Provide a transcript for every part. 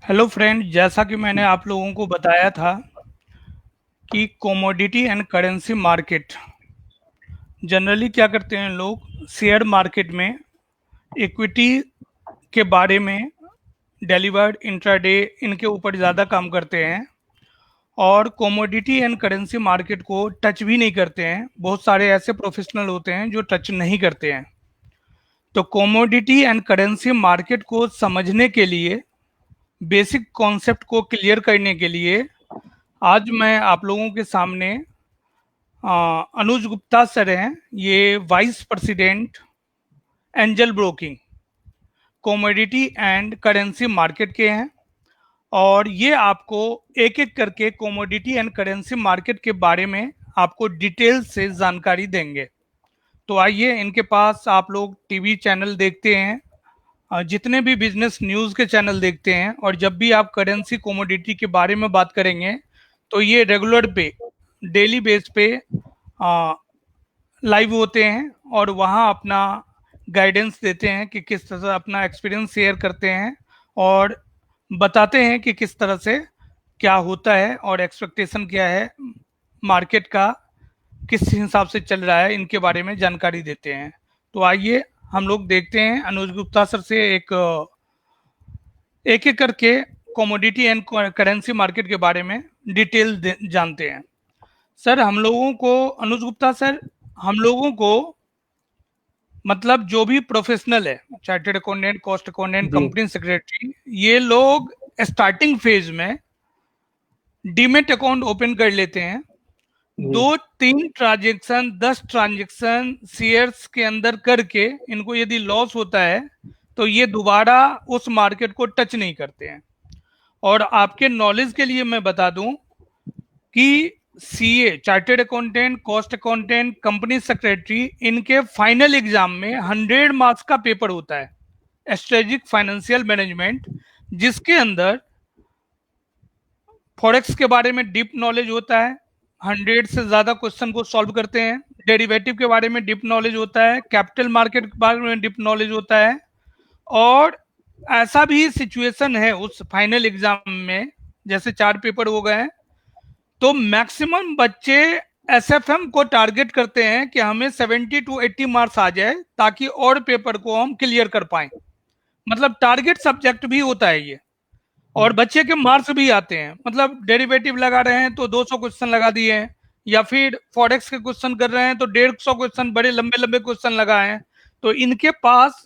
Hello friend, जैसा कि मैंने आप लोगों को बताया था कि commodity and currency market generally क्या करते हैं लोग शेयर मार्केट में इक्विटी के बारे में डिलीवर्ड इंट्राडे इनके ऊपर ज़्यादा काम करते हैं और कोमोडिटी एंड करेंसी मार्केट को टच भी नहीं करते हैं। बहुत सारे ऐसे प्रोफेशनल होते हैं जो टच नहीं करते हैं। तो कोमोडिटी एंड करेंसी मार्केट को समझने के लिए, बेसिक कॉन्सेप्ट को क्लियर करने के लिए आज मैं आप लोगों के सामने अनुज गुप्ता सर हैं। ये vice president angel broking commodity and currency market के हैं और ये आपको एक एक करके कमोडिटी एंड करेंसी मार्केट के बारे में आपको डिटेल से जानकारी देंगे। तो आइए, इनके पास आप लोग टीवी चैनल देखते हैं, जितने भी बिजनेस न्यूज़ के चैनल देखते हैं, और जब भी आप करेंसी कमोडिटी के बारे में बात करेंगे तो ये रेगुलर पे डेली बेस पे लाइव होते हैं और वहाँ अपना गाइडेंस देते हैं कि किस तरह से अपना एक्सपीरियंस शेयर करते हैं और बताते हैं कि किस तरह से क्या होता है और एक्सपेक्टेशन क्या है मार्केट का, किस हिसाब से चल रहा है, इनके बारे में जानकारी देते हैं। तो आइए हम लोग देखते हैं अनुज गुप्ता सर से एक एक करके कमोडिटी एंड करेंसी मार्केट के बारे में डिटेल जानते हैं। सर, हम लोगों को, अनुज गुप्ता सर, हम लोगों को मतलब जो भी प्रोफेशनल है, चार्टर्ड अकाउंटेंट, कॉस्ट अकाउंटेंट, जी। कंपनी सेक्रेटरी, ये लोग स्टार्टिंग फेज में डीमेट अकाउंट ओपन कर लेते हैं। जी। 2-3 ट्रांजेक्शन, 10 ट्रांजेक्शन शेयर्स के अंदर करके इनको यदि लॉस होता है तो ये दोबारा उस मार्केट को टच नहीं करते हैं। और आपके नॉलेज के लिए मैं बता दूं कि CA, chartered accountant, cost accountant, company secretary, इनके फाइनल एग्जाम में 100 मार्क्स का पेपर होता है, स्ट्रेटेजिक फाइनेंशियल मैनेजमेंट, जिसके अंदर फॉरेक्स के बारे में डीप नॉलेज होता है। 100 से ज़्यादा क्वेश्चन को सॉल्व करते हैं। डेरिवेटिव के बारे में डीप नॉलेज होता है। कैपिटल मार्केट के बारे में डीप नॉलेज होता है। और ऐसा भी सिचुएशन है उस फाइनल एग्जाम में, जैसे 4 पेपर हो गए हैं, तो मैक्सिमम बच्चे एसएफएम को टारगेट करते हैं कि हमें 70 to 80 मार्क्स आ जाए ताकि और पेपर को हम क्लियर कर पाए। मतलब टारगेट सब्जेक्ट भी होता है ये, और बच्चे के मार्क्स भी आते हैं। मतलब डेरिवेटिव लगा रहे हैं तो 200 क्वेश्चन लगा दिए हैं, या फिर फॉरेक्स के क्वेश्चन कर रहे हैं तो 150 क्वेश्चन, बड़े लंबे लंबे क्वेश्चन लगाए हैं। तो इनके पास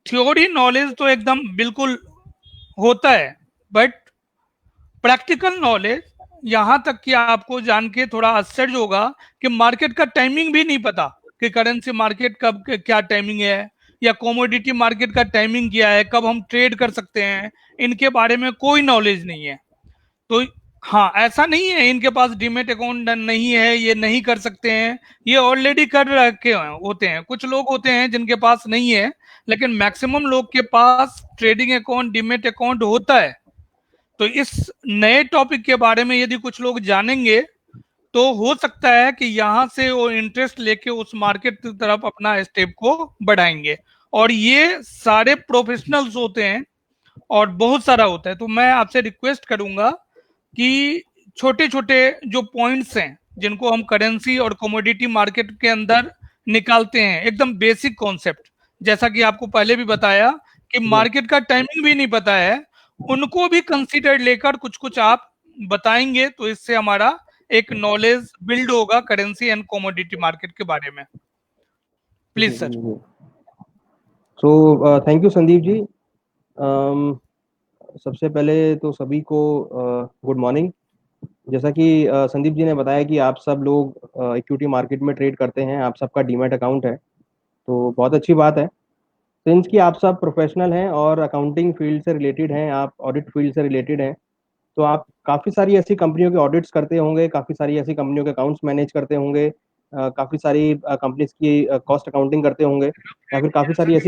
थ्योरी नॉलेज तो एकदम बिल्कुल होता है, बट प्रैक्टिकल नॉलेज, यहाँ तक कि आपको जान के थोड़ा आश्चर्य होगा कि मार्केट का टाइमिंग भी नहीं पता कि करेंसी मार्केट कब क्या टाइमिंग है, या कमोडिटी मार्केट का टाइमिंग क्या है, कब हम ट्रेड कर सकते हैं, इनके बारे में कोई नॉलेज नहीं है। तो हाँ, ऐसा नहीं है इनके पास डीमेट अकाउंट नहीं है, ये नहीं कर सकते हैं, ये ऑलरेडी कर रखे होते हैं। कुछ लोग होते हैं जिनके पास नहीं है, लेकिन मैक्सिमम लोग के पास ट्रेडिंग अकाउंट, डीमेट अकाउंट होता है। तो इस नए टॉपिक के बारे में यदि कुछ लोग जानेंगे तो हो सकता है कि यहाँ से वो इंटरेस्ट लेके उस मार्केट की तरफ अपना स्टेप को बढ़ाएंगे। और ये सारे प्रोफेशनल्स होते हैं और बहुत सारा होता है। तो मैं आपसे रिक्वेस्ट करूंगा कि छोटे छोटे जो पॉइंट्स हैं जिनको हम करेंसी और कमोडिटी मार्केट के अंदर निकालते हैं, एकदम बेसिक कॉन्सेप्ट, जैसा कि आपको पहले भी बताया कि जी। मार्केट का टाइमिंग भी नहीं पता है, उनको भी कंसीडर लेकर कुछ कुछ आप बताएंगे तो इससे हमारा एक नॉलेज बिल्ड होगा करेंसी एंड कमोडिटी मार्केट के बारे में। जी। Please sir. जी। So thank you Sandeep ji. Um, सबसे पहले तो सभी को गुड मॉर्निंग। जैसा कि संदीप जी ने बताया कि आप सब लोग इक्विटी मार्केट में ट्रेड करते हैं, आप सबका डीमैट अकाउंट है, तो बहुत अच्छी बात है। सिंस कि आप सब प्रोफेशनल हैं और अकाउंटिंग फील्ड से रिलेटेड हैं, आप ऑडिट फील्ड से रिलेटेड हैं, तो आप काफ़ी सारी ऐसी कंपनियों के ऑडिट्स करते होंगे, काफ़ी सारी ऐसी कंपनियों के अकाउंट्स मैनेज करते होंगे, काफ़ी सारी कंपनीज की कॉस्ट अकाउंटिंग करते होंगे, या फिर काफ़ी सारी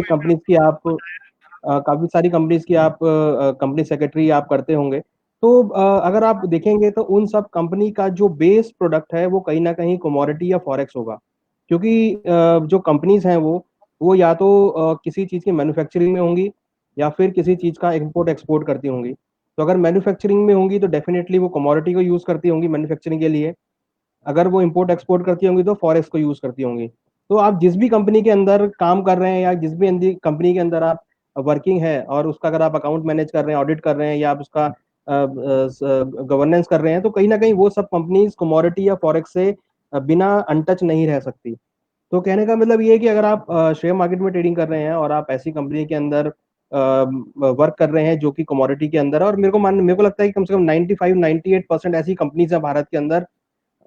कंपनीज की आप कंपनी सेक्रेटरी आप करते होंगे। तो अगर आप देखेंगे तो उन सब कंपनी का जो बेस प्रोडक्ट है वो कहीं ना कहीं कमोडिटी या फॉरेक्स होगा, क्योंकि जो कंपनीज हैं वो या तो किसी चीज़ की मैन्युफैक्चरिंग में होंगी या फिर किसी चीज़ का इंपोर्ट एक्सपोर्ट करती होंगी। तो अगर मैन्युफैक्चरिंग में होंगी तो डेफिनेटली वो कमोडिटी को यूज करती होंगी मैन्युफैक्चरिंग के लिए। अगर वो इंपोर्ट एक्सपोर्ट करती होंगी तो फॉरेक्स को यूज करती होंगी। तो आप जिस भी कंपनी के अंदर काम कर रहे हैं या जिस भी कंपनी के अंदर आप वर्किंग है और उसका अगर आप अकाउंट मैनेज कर रहे हैं, ऑडिट कर रहे हैं, या आप उसका गवर्नेंस कर रहे हैं, तो कहीं ना कहीं वो सब कंपनीज कमोडिटी या फॉरेक्स से बिना अनटच नहीं रह सकती। तो कहने का मतलब ये है कि अगर आप शेयर मार्केट में ट्रेडिंग कर रहे हैं और आप ऐसी कंपनी के अंदर वर्क कर रहे हैं जो कि कमोडिटी के अंदर है, और मेरे को लगता है कि कम से कम 95-98% ऐसी कंपनीज है भारत के अंदर,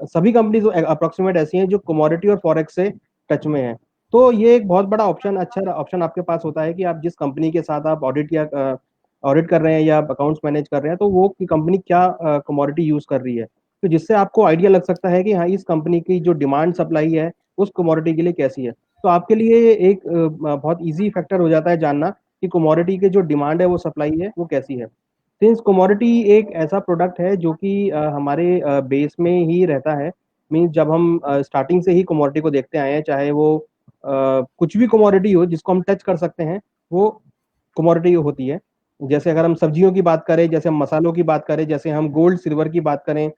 सभी कंपनीज अप्रोक्सीमेट ऐसी हैं जो कमोडिटी और फॉरेक्स से टच में है। तो ये एक बहुत बड़ा ऑप्शन, अच्छा ऑप्शन आपके पास होता है कि आप जिस कंपनी के साथ आप ऑडिट कर रहे हैं या अकाउंट्स मैनेज कर रहे हैं, तो वो कंपनी क्या कमोडिटी यूज कर रही है, तो जिससे आपको आइडिया लग सकता है कि हाँ इस कंपनी की जो डिमांड सप्लाई है उस कमोडिटी के लिए कैसी है। तो आपके लिए एक बहुत इजी फैक्टर हो जाता है जानना कि कमोडिटी के जो डिमांड है वो सप्लाई है वो कैसी है। सिंस कमोडिटी एक ऐसा प्रोडक्ट है जो कि हमारे बेस में ही रहता है, मीन्स जब हम स्टार्टिंग से ही कमोडिटी को देखते आए हैं, चाहे वो कुछ भी कमोडिटी हो जिसको हम टच कर सकते हैं वो कमोडिटी होती है। जैसे अगर हम सब्जियों की बात करें, जैसे हम मसालों की बात करें, जैसे हम गोल्ड सिल्वर की बात करें,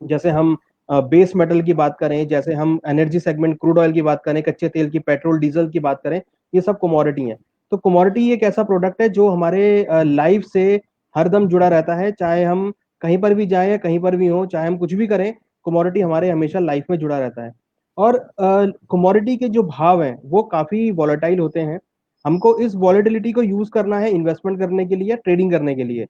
जैसे हम बेस मेटल की बात करें, जैसे हम एनर्जी सेगमेंट क्रूड ऑयल की बात करें, कच्चे तेल की, पेट्रोल डीजल की बात करें, ये सब कमोडिटी है। तो कमोडिटी एक ऐसा प्रोडक्ट है जो हमारे लाइफ से हरदम जुड़ा रहता है, चाहे हम कहीं पर भी जाएं या कहीं पर भी हो, चाहे हम कुछ भी करें, कमोडिटी हमारे हमेशा लाइफ में जुड़ा रहता है। और कमोडिटी के जो भाव हैं वो काफी वॉलेटाइल होते हैं। हमको इस वॉलेटिलिटी को यूज करना है इन्वेस्टमेंट करने के लिए या ट्रेडिंग करने के लिए।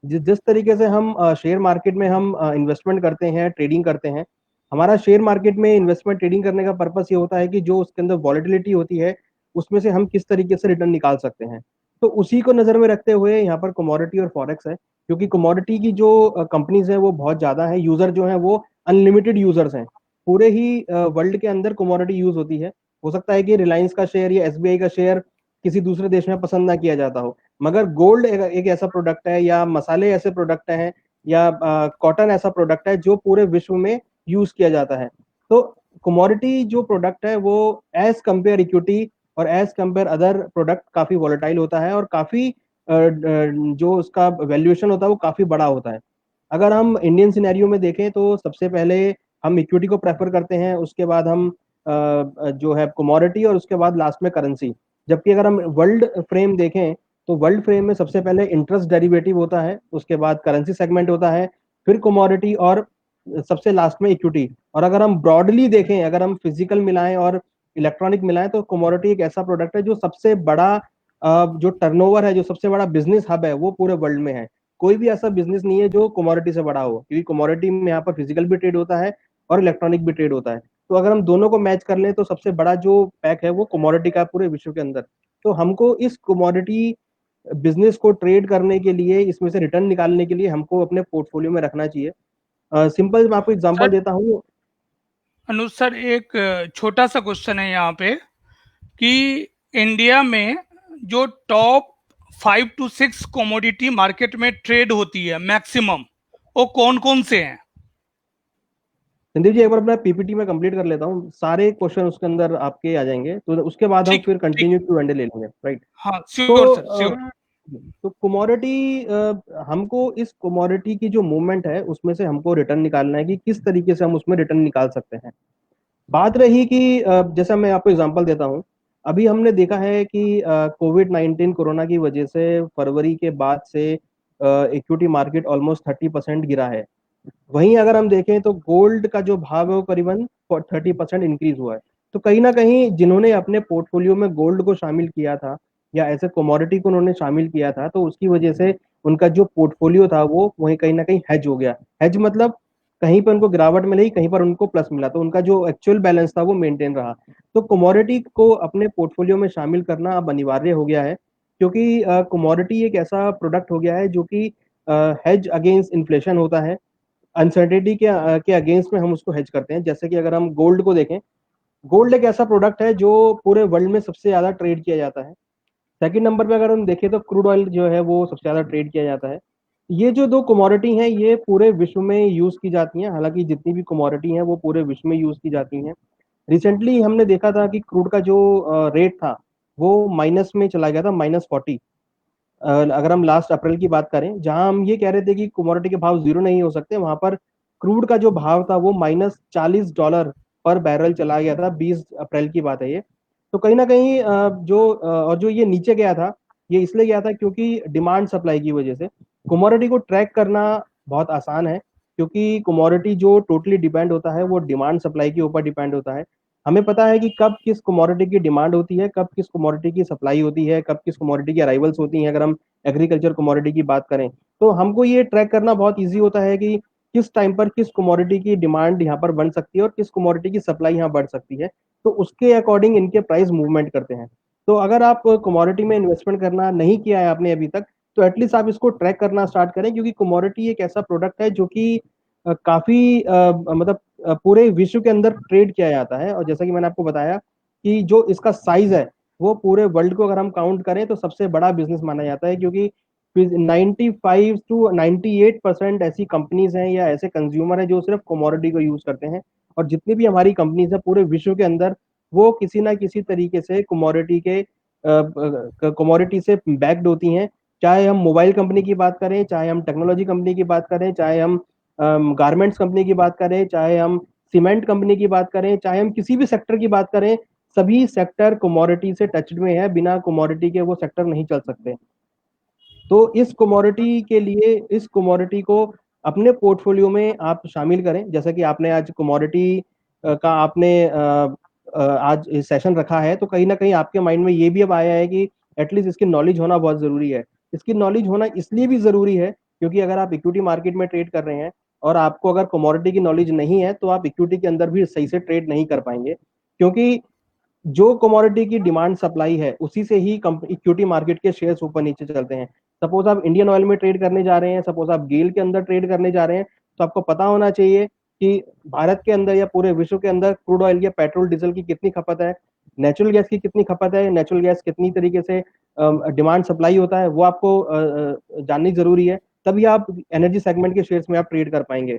जिस जिस तरीके से हम शेयर मार्केट में हम इन्वेस्टमेंट करते हैं, ट्रेडिंग करते हैं, हमारा शेयर मार्केट में इन्वेस्टमेंट ट्रेडिंग करने का पर्पस ये होता है कि जो उसके अंदर वॉलेटिलिटी होती है उसमें से हम किस तरीके से रिटर्न निकाल सकते हैं। तो उसी को नजर में रखते हुए यहाँ पर कमोडिटी और फॉरेक्स है, क्योंकि कमोडिटी की जो कंपनीज हैं वो बहुत ज्यादा है, यूजर जो है वो अनलिमिटेड यूजर्स हैं। पूरे ही वर्ल्ड के अंदर कमोडिटी यूज होती है। हो सकता है कि रिलायंस का शेयर या एसबीआई का शेयर किसी दूसरे देश में पसंद ना किया जाता हो, मगर गोल्ड एक ऐसा प्रोडक्ट है, या मसाले ऐसे प्रोडक्ट हैं, या कॉटन ऐसा प्रोडक्ट है जो पूरे विश्व में यूज किया जाता है। तो कमोडिटी जो प्रोडक्ट है वो एज कंपेयर इक्विटी और एज कंपेयर अदर प्रोडक्ट काफी वॉलेटाइल होता है, और काफी जो उसका वैल्यूएशन होता है वो काफी बड़ा होता है। अगर हम इंडियन सिनेरियो में देखें तो सबसे पहले हम इक्विटी को प्रेफर करते हैं, उसके बाद हम जो है कमोडिटी, और उसके बाद लास्ट में करेंसी। जबकि अगर हम वर्ल्ड फ्रेम देखें तो वर्ल्ड फ्रेम में सबसे पहले इंटरेस्ट डेरिवेटिव होता है, उसके बाद करेंसी सेगमेंट होता है, फिर कमोडिटी, और सबसे लास्ट में इक्विटी। और अगर हम ब्रॉडली देखें, अगर हम फिजिकल मिलाएं और इलेक्ट्रॉनिक मिलाएं, तो कमोडिटी एक ऐसा प्रोडक्ट है जो सबसे बड़ा जो टर्नओवर है, जो सबसे बड़ा बिजनेस हब है वो पूरे वर्ल्ड में है। कोई भी ऐसा बिजनेस नहीं है जो कमोडिटी से बड़ा हो, क्योंकि कमोडिटी में यहाँ पर फिजिकल भी ट्रेड होता है और इलेक्ट्रॉनिक भी ट्रेड होता है। तो अगर हम दोनों को मैच कर लें तो सबसे बड़ा जो पैक है वो कमोडिटी का पूरे विश्व के अंदर। तो हमको इस कमोडिटी बिजनेस को ट्रेड करने के लिए, इसमें से रिटर्न निकालने के लिए हमको अपने पोर्टफोलियो में रखना चाहिए। सिंपल मैं आपको एग्जांपल सर देता हूँ। अनुज सर, एक छोटा सा क्वेश्चन है यहाँ पे कि इंडिया में जो टॉप 5 to 6 कमोडिटी मार्केट में ट्रेड होती है मैक्सिमम, वो कौन कौन से हैं? संदीप जी, एक बार अपना पीपीटी में कंप्लीट कर लेता हूँ, सारे क्वेश्चन उसके अंदर आपके आ जाएंगे, तो उसके बाद हम ठीक फिर ठीक। कंटिन्यू क्यू एंड ए ले लेंगे, राइट। हाँ, श्योर तो सर, श्योर। तो कमोडिटी, हमको इस कमोडिटी की जो मूवमेंट है उसमें से हमको रिटर्न निकालना है कि किस तरीके से हम उसमें रिटर्न निकाल सकते हैं। बात रही कि जैसा मैं आपको एग्जांपल देता हूँ, अभी हमने देखा है कि कोविड 19 कोरोना की वजह से फरवरी के बाद से इक्विटी मार्केट ऑलमोस्ट 30% गिरा है। वहीं अगर हम देखें तो गोल्ड का जो भाव है वो करीबन 30% इंक्रीज हुआ है। तो कहीं ना कहीं जिन्होंने अपने पोर्टफोलियो में गोल्ड को शामिल किया था या ऐसे कमोडिटी को उन्होंने शामिल किया था, तो उसकी वजह से उनका जो पोर्टफोलियो था वो वहीं कहीं ना कहीं हेज हो गया। हेज मतलब कहीं पर उनको गिरावट मिली, कहीं पर उनको प्लस मिला, तो उनका जो एक्चुअल बैलेंस था वो मेंटेन रहा। तो कमोडिटी को अपने पोर्टफोलियो में शामिल करना अब अनिवार्य हो गया है, क्योंकि कमोडिटी एक ऐसा प्रोडक्ट हो गया है जो कि हेज अगेंस्ट इन्फ्लेशन होता है। अनसर्टेनिटी के अगेंस्ट में हम उसको हेज करते हैं। जैसे कि अगर हम गोल्ड को देखें, गोल्ड एक ऐसा प्रोडक्ट है जो पूरे वर्ल्ड में सबसे ज्यादा ट्रेड किया जाता है। सेकंड नंबर पे अगर हम देखें तो क्रूड ऑयल जो है वो सबसे ज्यादा ट्रेड किया जाता है। ये जो दो कमोडिटी हैं ये पूरे विश्व में यूज की जाती हैं, हालांकि जितनी भी कमोडिटी हैं वो पूरे विश्व में यूज की जाती हैं। रिसेंटली हमने देखा था कि क्रूड का जो रेट था वो माइनस में चला गया था, -40। अगर हम लास्ट अप्रैल की बात करें, जहां हम ये कह रहे थे कि कमोडिटी के भाव जीरो नहीं हो सकते, वहां पर क्रूड का जो भाव था वो -$40 पर बैरल चला गया था। 20 अप्रैल की बात है ये। तो कहीं ना कहीं और जो ये नीचे गया था, ये इसलिए गया था क्योंकि डिमांड सप्लाई की वजह से। कमोडिटी को ट्रैक करना बहुत आसान है, क्योंकि कमोडिटी जो टोटली डिपेंड होता है वो डिमांड सप्लाई के ऊपर डिपेंड होता है। हमें पता है कि कब किस कमोडिटी की डिमांड होती है, कब किस कमोडिटी की सप्लाई होती है, कब किस कमोडिटी की अराइवल्स होती हैं। अगर हम एग्रीकल्चर कमोडिटी की बात करें, तो हमको ये ट्रैक करना बहुत ईजी होता है कि किस टाइम पर किस कमोडिटी की डिमांड यहाँ पर बन सकती है और किस कमोडिटी की सप्लाई यहाँ बढ़ सकती है। तो उसके अकॉर्डिंग इनके प्राइस मूवमेंट करते हैं। तो अगर आप कमोडिटी में इन्वेस्टमेंट करना नहीं किया है आपने अभी तक, तो एटलीस्ट आप इसको ट्रैक करना स्टार्ट करें, क्योंकि कमोडिटी एक ऐसा प्रोडक्ट है जो कि काफी मतलब पूरे विश्व के अंदर ट्रेड किया जाता है। और जैसा कि मैंने आपको बताया कि जो इसका साइज है वो पूरे वर्ल्ड को अगर हम काउंट करें तो सबसे बड़ा बिजनेस माना जाता है, क्योंकि 95 to 98% ऐसी कंपनीज हैं या ऐसे कंज्यूमर हैं जो सिर्फ कमोडिटी को यूज करते हैं। और जितनी भी हमारी कंपनीज है पूरे विश्व के अंदर, वो किसी ना किसी तरीके से कमोडिटी से बैक्ड होती हैं। चाहे हम मोबाइल कंपनी की बात करें, चाहे हम टेक्नोलॉजी कंपनी की बात करें, चाहे हम गारमेंट्स कंपनी की बात करें, चाहे हम सीमेंट कंपनी की बात करें, चाहे हम किसी भी सेक्टर की बात करें, सभी सेक्टर कमोडिटी से टच्ड में है। बिना कमोडिटी के वो सेक्टर नहीं चल सकते। तो इस कमोडिटी को अपने पोर्टफोलियो में आप शामिल करें। जैसा कि आपने आज कमोडिटी का आपने आज सेशन रखा है, तो कहीं ना कहीं आपके माइंड में ये भी अब आया है कि एटलीस्ट इसकी नॉलेज होना बहुत जरूरी है। इसकी नॉलेज होना इसलिए भी जरूरी है क्योंकि अगर आप इक्विटी मार्केट में ट्रेड कर रहे हैं और आपको अगर कमोडिटी की नॉलेज नहीं है, तो आप इक्विटी के अंदर भी सही से ट्रेड नहीं कर पाएंगे। क्योंकि जो कमोडिटी की डिमांड सप्लाई है उसी से ही इक्विटी मार्केट के शेयर्स ऊपर नीचे चलते हैं। सपोज आप इंडियन ऑयल में ट्रेड करने जा रहे हैं, सपोज आप गेल के अंदर ट्रेड करने जा रहे हैं, तो आपको पता होना चाहिए कि भारत के अंदर या पूरे विश्व के अंदर क्रूड ऑयल या पेट्रोल डीजल की कितनी खपत है, नेचुरल गैस की कितनी खपत है, नेचुरल गैस कितनी तरीके से डिमांड सप्लाई होता है, वो आपको जाननी जरूरी है। तभी आप एनर्जी सेगमेंट के शेयर्स में आप ट्रेड कर पाएंगे।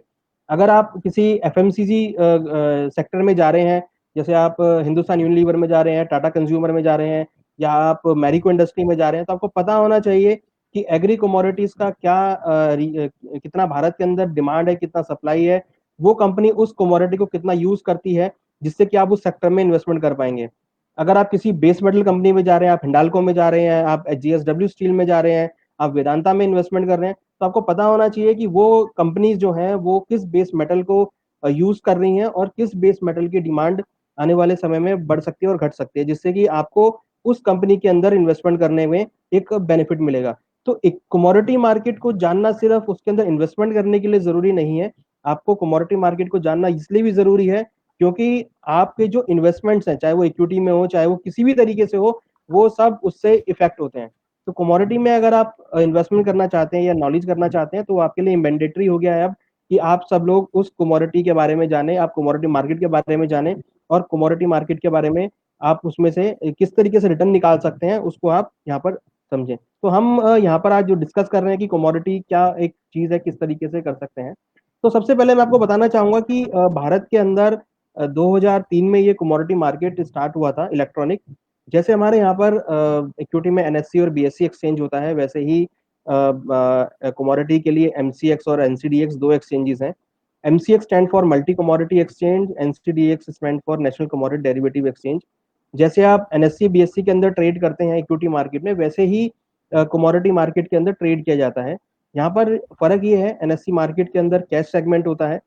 अगर आप किसी एफएमसीजी सेक्टर में जा रहे हैं, जैसे आप हिंदुस्तान यूनिलीवर में जा रहे हैं, टाटा कंज्यूमर में जा रहे हैं, या आप मैरिको इंडस्ट्री में जा रहे हैं, तो आपको पता होना चाहिए कि एग्री कमोडिटीज का कितना भारत के अंदर डिमांड है, कितना सप्लाई है, वो कंपनी उस कमोडिटी को कितना यूज करती है, जिससे कि आप उस सेक्टर में इन्वेस्टमेंट कर पाएंगे। अगर आप किसी बेस मेटल कंपनी में जा रहे हैं, आप हिंडाल्को में जा रहे हैं, आप जीएसडब्ल्यू स्टील में जा रहे हैं, आप वेदांता में इन्वेस्टमेंट कर रहे हैं, तो आपको पता होना चाहिए कि वो कंपनीज जो है वो किस बेस मेटल को यूज कर रही हैं और किस बेस मेटल की डिमांड आने वाले समय में बढ़ सकती है और घट सकती है, जिससे कि आपको उस कंपनी के अंदर इन्वेस्टमेंट करने में एक बेनिफिट मिलेगा। तो एक कमोडिटी मार्केट को जानना सिर्फ उसके अंदर इन्वेस्टमेंट करने के लिए जरूरी नहीं है। आपको कमोडिटी मार्केट को जानना इसलिए भी जरूरी है क्योंकि आपके जो इन्वेस्टमेंट्स हैं, चाहे वो इक्विटी में हो, चाहे वो किसी भी तरीके से हो, वो सब उससे इफेक्ट होते हैं। तो कमोडिटी में अगर आप इन्वेस्टमेंट करना चाहते हैं या नॉलेज करना चाहते हैं, तो आपके लिए मैंडेटरी हो गया है अब कि आप सब लोग उस कमोडिटी के बारे में जाने, आप कमोडिटी मार्केट के बारे में जाने, और कमोडिटी मार्केट के बारे में आप उसमें से किस तरीके से रिटर्न निकाल सकते हैं उसको आप यहाँ पर समझें। तो हम यहाँ पर आज जो डिस्कस कर रहे हैं कि कमोडिटी क्या एक चीज है, किस तरीके से कर सकते हैं। तो सबसे पहले मैं आपको बताना चाहूंगा कि भारत के अंदर 2003 में ये कमोडिटी मार्केट स्टार्ट हुआ था इलेक्ट्रॉनिक। जैसे हमारे यहाँ पर इक्विटी में एनएससी और बीएससी एक्सचेंज होता है, वैसे ही कमोडिटी के लिए एमसीएक्स और एनसीडीएक्स दो एक्सचेंजेस हैं। MCX stand for multi commodity exchange, NCDEX stand for national commodity derivative exchange. जैसे आप एनएससी बीएससी के अंदर ट्रेड करते हैं इक्विटी मार्केट में, वैसे ही कमोडिटी मार्केट के अंदर ट्रेड किया जाता है। यहाँ पर फर्क ये है, एनएससी मार्केट के अंदर कैश सेगमेंट होता है,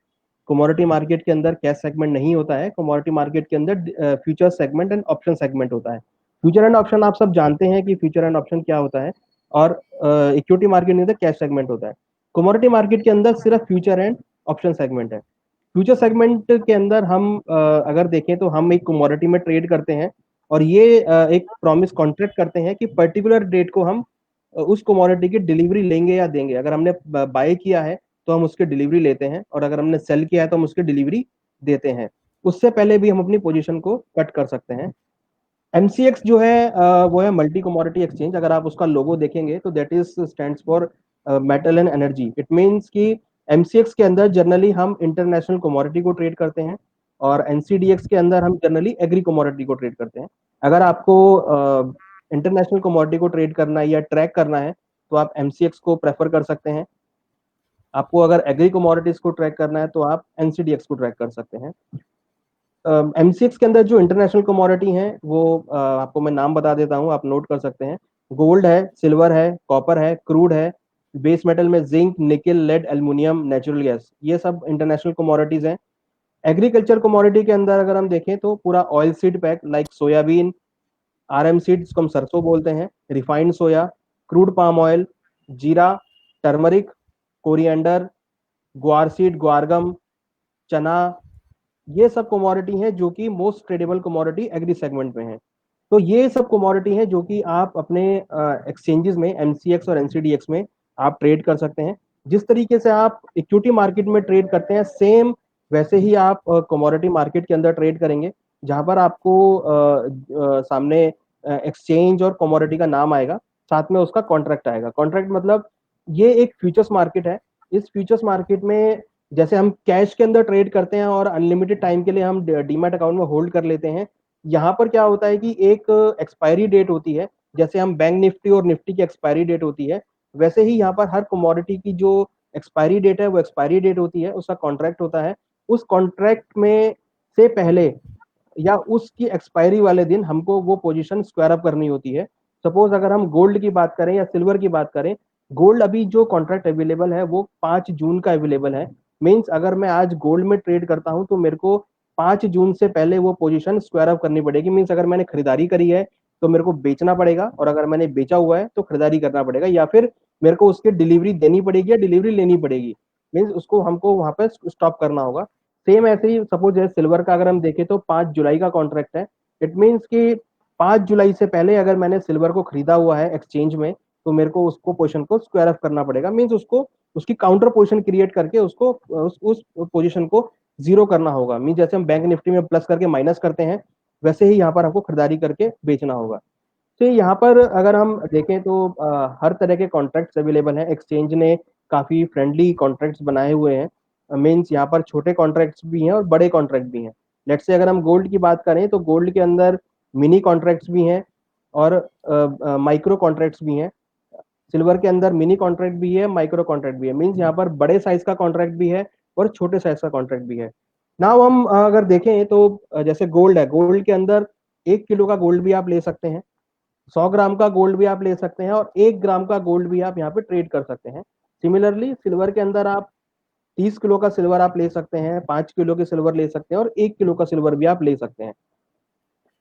कमोडिटी मार्केट के अंदर कैश सेगमेंट नहीं होता है। कमोडिटी मार्केट के अंदर future segment and option segment होता है। फ्यूचर एंड ऑप्शन आप सब जानते हैं कि फ्यूचर एंड ऑप्शन क्या होता है, और इक्विटी मार्केट के अंदर कैश सेगमेंट होता है। कमोडिटी मार्केट के अंदर सिर्फ फ्यूचर एंड ऑप्शन सेगमेंट है। फ्यूचर सेगमेंट के अंदर हम अगर देखें तो हम एक कमोडिटी में ट्रेड करते हैं, और ये एक प्रॉमिस कॉन्ट्रैक्ट करते हैं कि पर्टिकुलर डेट को हम उस कमोडिटी की डिलीवरी लेंगे या देंगे। अगर हमने बाय किया है तो हम उसकी डिलीवरी लेते हैं, और अगर हमने सेल किया है तो हम उसकी डिलीवरी देते हैं। उससे पहले भी हम अपनी पोजीशन को कट कर सकते हैं। एमसीएक्स जो है वो है मल्टी कमोडिटी एक्सचेंज। अगर आप उसका लोगो देखेंगे तो that is stands for metal and energy. It means कि एमसीएक्स के अंदर जनरली हम इंटरनेशनल कमोडिटी को ट्रेड करते हैं, और एनसीडीएक्स के अंदर हम जनरली एग्री कमोडिटी को ट्रेड करते हैं। अगर आपको इंटरनेशनल कमोडिटी को ट्रेड करना है या ट्रैक करना है, तो आप MCX को प्रेफर कर सकते हैं। आपको अगर एग्री कमोडिटीज को ट्रैक करना है तो आप NCDX को ट्रैक कर सकते हैं। MCX के अंदर जो इंटरनेशनल कमोडिटी हैं वो आपको मैं नाम बता देता हूँ, आप नोट कर सकते हैं। गोल्ड है, सिल्वर है, कॉपर है, क्रूड है, बेस मेटल में zinc, nickel, lead, aluminium, natural gas, ये सब इंटरनेशनल कमोडिटीज हैं। एग्रीकल्चर कमोडिटी के अंदर अगर हम देखें तो पूरा oil seed pack like soybean, RM seed जिसको हम सरसों बोलते हैं, refined soya, crude palm oil, जीरा, turmeric, coriander, guar seed, guar gum, चना, ये सब कमोडिटी हैं जो कि most tradable commodity agri segment में है। तो ये सब कमोडिटी हैं जो कि आप अपने एक्सचेंजेस में MCX और NCDX में आप ट्रेड कर सकते हैं। जिस तरीके से आप इक्विटी मार्केट में ट्रेड करते हैं सेम वैसे ही आप कमोडिटी मार्केट के अंदर ट्रेड करेंगे, जहां पर आपको सामने एक्सचेंज और कमोडिटी का नाम आएगा, साथ में उसका कॉन्ट्रैक्ट आएगा। कॉन्ट्रैक्ट मतलब ये एक फ्यूचर्स मार्केट है। इस फ्यूचर्स मार्केट में जैसे हम कैश के अंदर ट्रेड करते हैं और अनलिमिटेड टाइम के लिए हम डीमैट अकाउंट में होल्ड कर लेते हैं, यहाँ पर क्या होता है कि एक एक्सपायरी डेट होती है। जैसे हम बैंक निफ्टी और निफ्टी की एक्सपायरी डेट होती है, वैसे ही यहाँ पर हर कमोडिटी की जो एक्सपायरी डेट है वो एक्सपायरी डेट होती है, उसका कॉन्ट्रैक्ट होता है। उस कॉन्ट्रैक्ट में से पहले या उसकी एक्सपायरी वाले दिन हमको वो पोजीशन स्क्वायर अप करनी होती है। सपोज अगर हम गोल्ड की बात करें या सिल्वर की बात करें, गोल्ड अभी जो कॉन्ट्रैक्ट अवेलेबल है वो 5 जून का अवेलेबल है। मीन्स अगर मैं आज गोल्ड में ट्रेड करता हूं तो मेरे को 5 जून से पहले वो पोजीशन स्क्वायर अप करनी पड़ेगी। मीन्स अगर मैंने खरीदारी करी है तो मेरे को बेचना पड़ेगा, और अगर मैंने बेचा हुआ है तो खरीदारी करना पड़ेगा, या फिर मेरे को उसकी डिलीवरी देनी पड़ेगी या डिलीवरी लेनी पड़ेगी। मीन्स उसको हमको वहां पे स्टॉप करना होगा। सेम ऐसे ही सपोज है सिल्वर का अगर हम देखें तो 5 जुलाई का कॉन्ट्रैक्ट है। इट मीन्स कि 5 जुलाई से पहले अगर मैंने सिल्वर को खरीदा हुआ है एक्सचेंज में, तो मेरे को उसको पोजीशन को स्क्वायर अप करना पड़ेगा। मीन्स उसको उसकी काउंटर पोजीशन क्रिएट करके उसको उस पोजीशन को जीरो करना होगा। मीन जैसे हम बैंक निफ्टी में प्लस करके माइनस करते हैं, वैसे ही यहाँ पर हमको खरीदारी करके बेचना होगा। तो यहाँ पर अगर हम देखें तो हर तरह के कॉन्ट्रैक्ट्स अवेलेबल हैं। एक्सचेंज ने काफ़ी फ्रेंडली कॉन्ट्रैक्ट्स बनाए हुए हैं। मीन्स यहाँ पर छोटे कॉन्ट्रैक्ट्स भी हैं और बड़े कॉन्ट्रैक्ट भी हैं। लेट से अगर हम गोल्ड की बात करें तो गोल्ड के अंदर मिनी कॉन्ट्रैक्ट्स भी हैं और माइक्रो कॉन्ट्रैक्ट्स भी हैं। सिल्वर के अंदर मिनी कॉन्ट्रैक्ट भी है, माइक्रो कॉन्ट्रैक्ट भी है। मीन्स यहाँ पर बड़े साइज का कॉन्ट्रैक्ट भी है और छोटे साइज का कॉन्ट्रैक्ट भी है। नाउ हम अगर देखें तो जैसे गोल्ड है, गोल्ड के अंदर 1 किलो का गोल्ड भी आप ले सकते हैं, 100 ग्राम का गोल्ड भी आप ले सकते हैं, और 1 ग्राम का गोल्ड भी आप यहाँ पे ट्रेड कर सकते हैं। सिमिलरली सिल्वर के अंदर आप 30 किलो का सिल्वर आप ले सकते हैं, 5 किलो के सिल्वर ले सकते हैं, और 1 किलो का सिल्वर भी आप ले सकते हैं।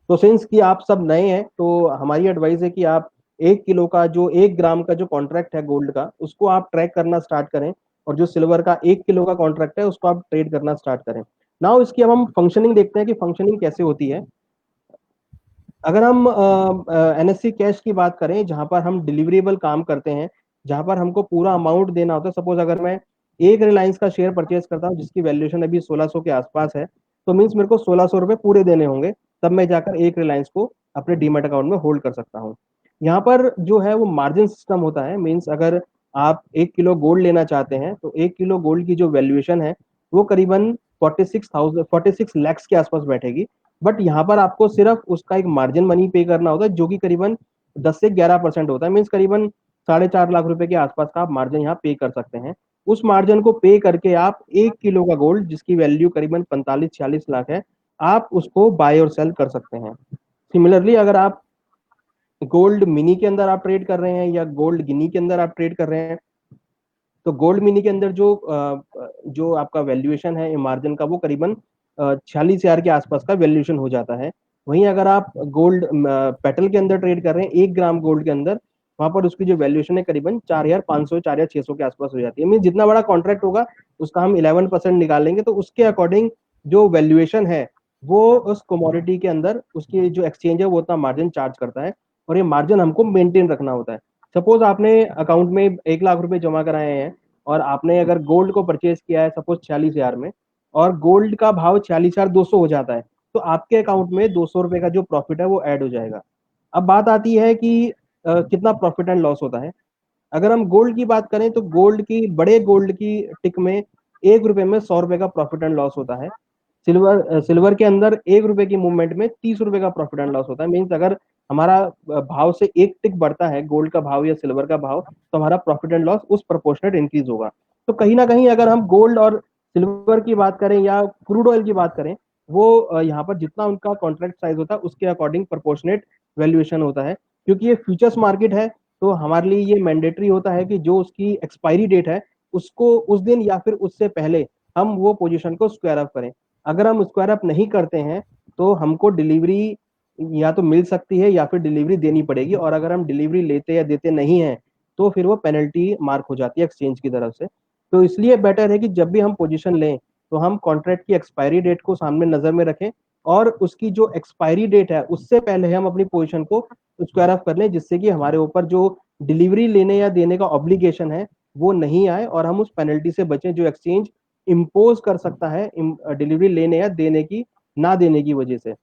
तो सिंस कि आप सब नए हैं तो हमारी एडवाइस है कि आप 1 किलो का जो 1 ग्राम का जो कॉन्ट्रैक्ट है गोल्ड का, उसको आप ट्रैक करना स्टार्ट करें, और जो सिल्वर का 1 किलो का कॉन्ट्रैक्ट है उसको आप ट्रेड करना स्टार्ट करें। नाउ इसकी अब हम फंक्शनिंग देखते हैं कि फंक्शनिंग कैसे होती है। अगर हम NSE कैश की बात करें, जहां पर हम डिलीवरेबल काम करते हैं, जहां पर हमको पूरा अमाउंट देना होता है। सपोज अगर मैं एक रिलायंस का शेयर परचेज करता हूं जिसकी वैल्यूएशन अभी 1600 के आसपास है, तो मीन्स मेरे को 1600 रुपए पूरे देने होंगे, तब मैं जाकर एक रिलायंस को अपने डीमेट अकाउंट में होल्ड कर सकता हूँ। यहाँ पर जो है वो मार्जिन सिस्टम होता है। मीन्स अगर आप 1 किलो गोल्ड लेना चाहते हैं तो 1 किलो गोल्ड की जो वैल्यूएशन है वो करीबन 46 लाख के आसपास बैठेगी। बट यहाँ पर आपको सिर्फ उसका एक मार्जिन मनी पे करना होता है जो कि करीबन 10 से 11% होता है। मीन्स करीबन 4.5 लाख रुपए के आसपास का आप मार्जिन यहाँ पे कर सकते हैं। उस मार्जिन को पे करके आप 1 किलो का गोल्ड जिसकी वैल्यू करीबन 45-46 लाख है, आप उसको बाय और सेल कर सकते हैं। सिमिलरली अगर आप गोल्ड मिनी के अंदर आप ट्रेड कर रहे हैं या गोल्ड गिनी के अंदर आप ट्रेड कर रहे हैं, तो गोल्ड मिनी के अंदर जो आपका वैल्यूएशन है मार्जिन का वो करीबन 46 हजार के आसपास का वैल्यूएशन हो जाता है। वहीं अगर आप गोल्ड पेटल के अंदर ट्रेड कर रहे हैं 1 ग्राम गोल्ड के अंदर, वहां पर उसकी जो वैल्यूएशन है करीबन 4500 4600 के आसपास हो जाती है। मीन जितना बड़ा कॉन्ट्रैक्ट होगा उसका हम 11% निकालेंगे, तो उसके अकॉर्डिंग जो वैल्यूएशन है वो उस कमोडिटी के अंदर उसकी जो एक्सचेंज है वो उतना मार्जिन चार्ज करता है, और ये मार्जिन हमको मेंटेन रखना होता है। सपोज आपने अकाउंट में 1 लाख रुपए जमा कराए हैं और आपने अगर गोल्ड को परचेज किया है सपोज 46 हजार में, और गोल्ड का भाव 46,200 हो जाता है, तो आपके अकाउंट में 200 रुपए का जो प्रॉफिट है वो ऐड हो जाएगा। अब बात आती है कि कितना प्रॉफिट एंड लॉस होता है। अगर हम गोल्ड की बात करें तो गोल्ड की बड़े गोल्ड की टिक में 1 रुपए में 100 रुपए का प्रॉफिट एंड लॉस होता है। सिल्वर के अंदर 1 रुपए की मूवमेंट में 30 रुपए का प्रॉफिट एंड लॉस होता है। मीन्स अगर हमारा भाव से एक टिक बढ़ता है गोल्ड का भाव या सिल्वर का भाव, तो हमारा प्रॉफिट एंड लॉस उस प्रोपोर्शनेट इंक्रीज होगा। तो कहीं ना कहीं अगर हम गोल्ड और सिल्वर की बात करें या क्रूड ऑयल की बात करें, वो यहाँ पर जितना उनका कॉन्ट्रैक्ट साइज होता है उसके अकॉर्डिंग प्रोपोर्शनेट वैल्यूएशन होता है। क्योंकि ये फ्यूचर्स मार्केट है, तो हमारे लिए ये मैंडेटरी होता है कि जो उसकी एक्सपायरी डेट है उसको उस दिन या फिर उससे पहले हम वो पोजीशन को स्क्वायर अप करें। अगर हम स्क्वायर अप नहीं करते हैं तो हमको डिलीवरी या तो मिल सकती है या फिर डिलीवरी देनी पड़ेगी, और अगर हम डिलीवरी लेते या देते नहीं हैं तो फिर वो पेनल्टी मार्क हो जाती है एक्सचेंज की तरफ से। तो इसलिए बेटर है कि जब भी हम पोजीशन लें तो हम कॉन्ट्रैक्ट की एक्सपायरी डेट को सामने नजर में रखें, और उसकी जो एक्सपायरी डेट है उससे पहले हम अपनी पोजीशन को स्क्वायर ऑफ कर लें, जिससे कि हमारे ऊपर जो डिलीवरी लेने या देने का ऑब्लिगेशन है वो नहीं आए, और हम उस पेनल्टी से बचें जो एक्सचेंज इम्पोज कर सकता है डिलीवरी लेने या देने की ना देने की वजह से।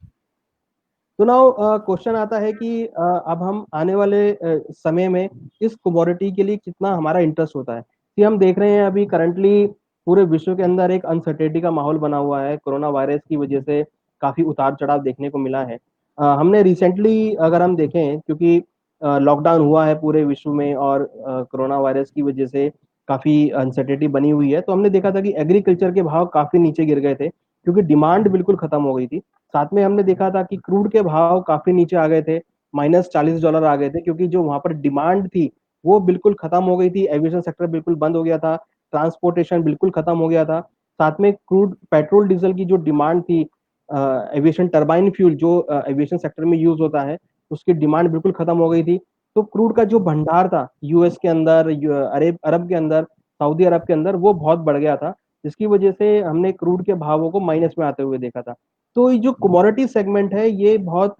तो नाउ क्वेश्चन आता है कि अब हम आने वाले समय में इस कमोडिटी के लिए कितना हमारा इंटरेस्ट होता है। कि हम देख रहे हैं अभी करंटली पूरे विश्व के अंदर एक अनसर्टेनिटी का माहौल बना हुआ है, कोरोना वायरस की वजह से काफी उतार चढ़ाव देखने को मिला है। हमने रिसेंटली अगर हम देखें, क्योंकि लॉकडाउन हुआ है पूरे विश्व में और कोरोना वायरस की वजह से काफी अनसर्टेनिटी बनी हुई है, तो हमने देखा था कि एग्रीकल्चर के भाव काफी नीचे गिर गए थे क्योंकि डिमांड बिल्कुल खत्म हो गई थी। साथ में हमने देखा था कि क्रूड के भाव काफी नीचे आ गए थे, -$40 आ गए थे, क्योंकि जो वहां पर डिमांड थी वो बिल्कुल खत्म हो गई थी। एविएशन सेक्टर बिल्कुल बंद हो गया था, ट्रांसपोर्टेशन बिल्कुल खत्म हो गया था। साथ में क्रूड पेट्रोल डीजल की जो डिमांड थी, एविएशन टर्बाइन फ्यूल जो एविएशन सेक्टर में यूज होता है, उसकी डिमांड बिल्कुल खत्म हो गई थी। तो क्रूड का जो भंडार था यूएस के अंदर, अरब अरब के अंदर, सऊदी अरब के अंदर, वो बहुत बढ़ गया था, जिसकी वजह से हमने क्रूड के भावों को माइनस में आते हुए देखा था। तो ये जो कमोडिटी सेगमेंट है ये बहुत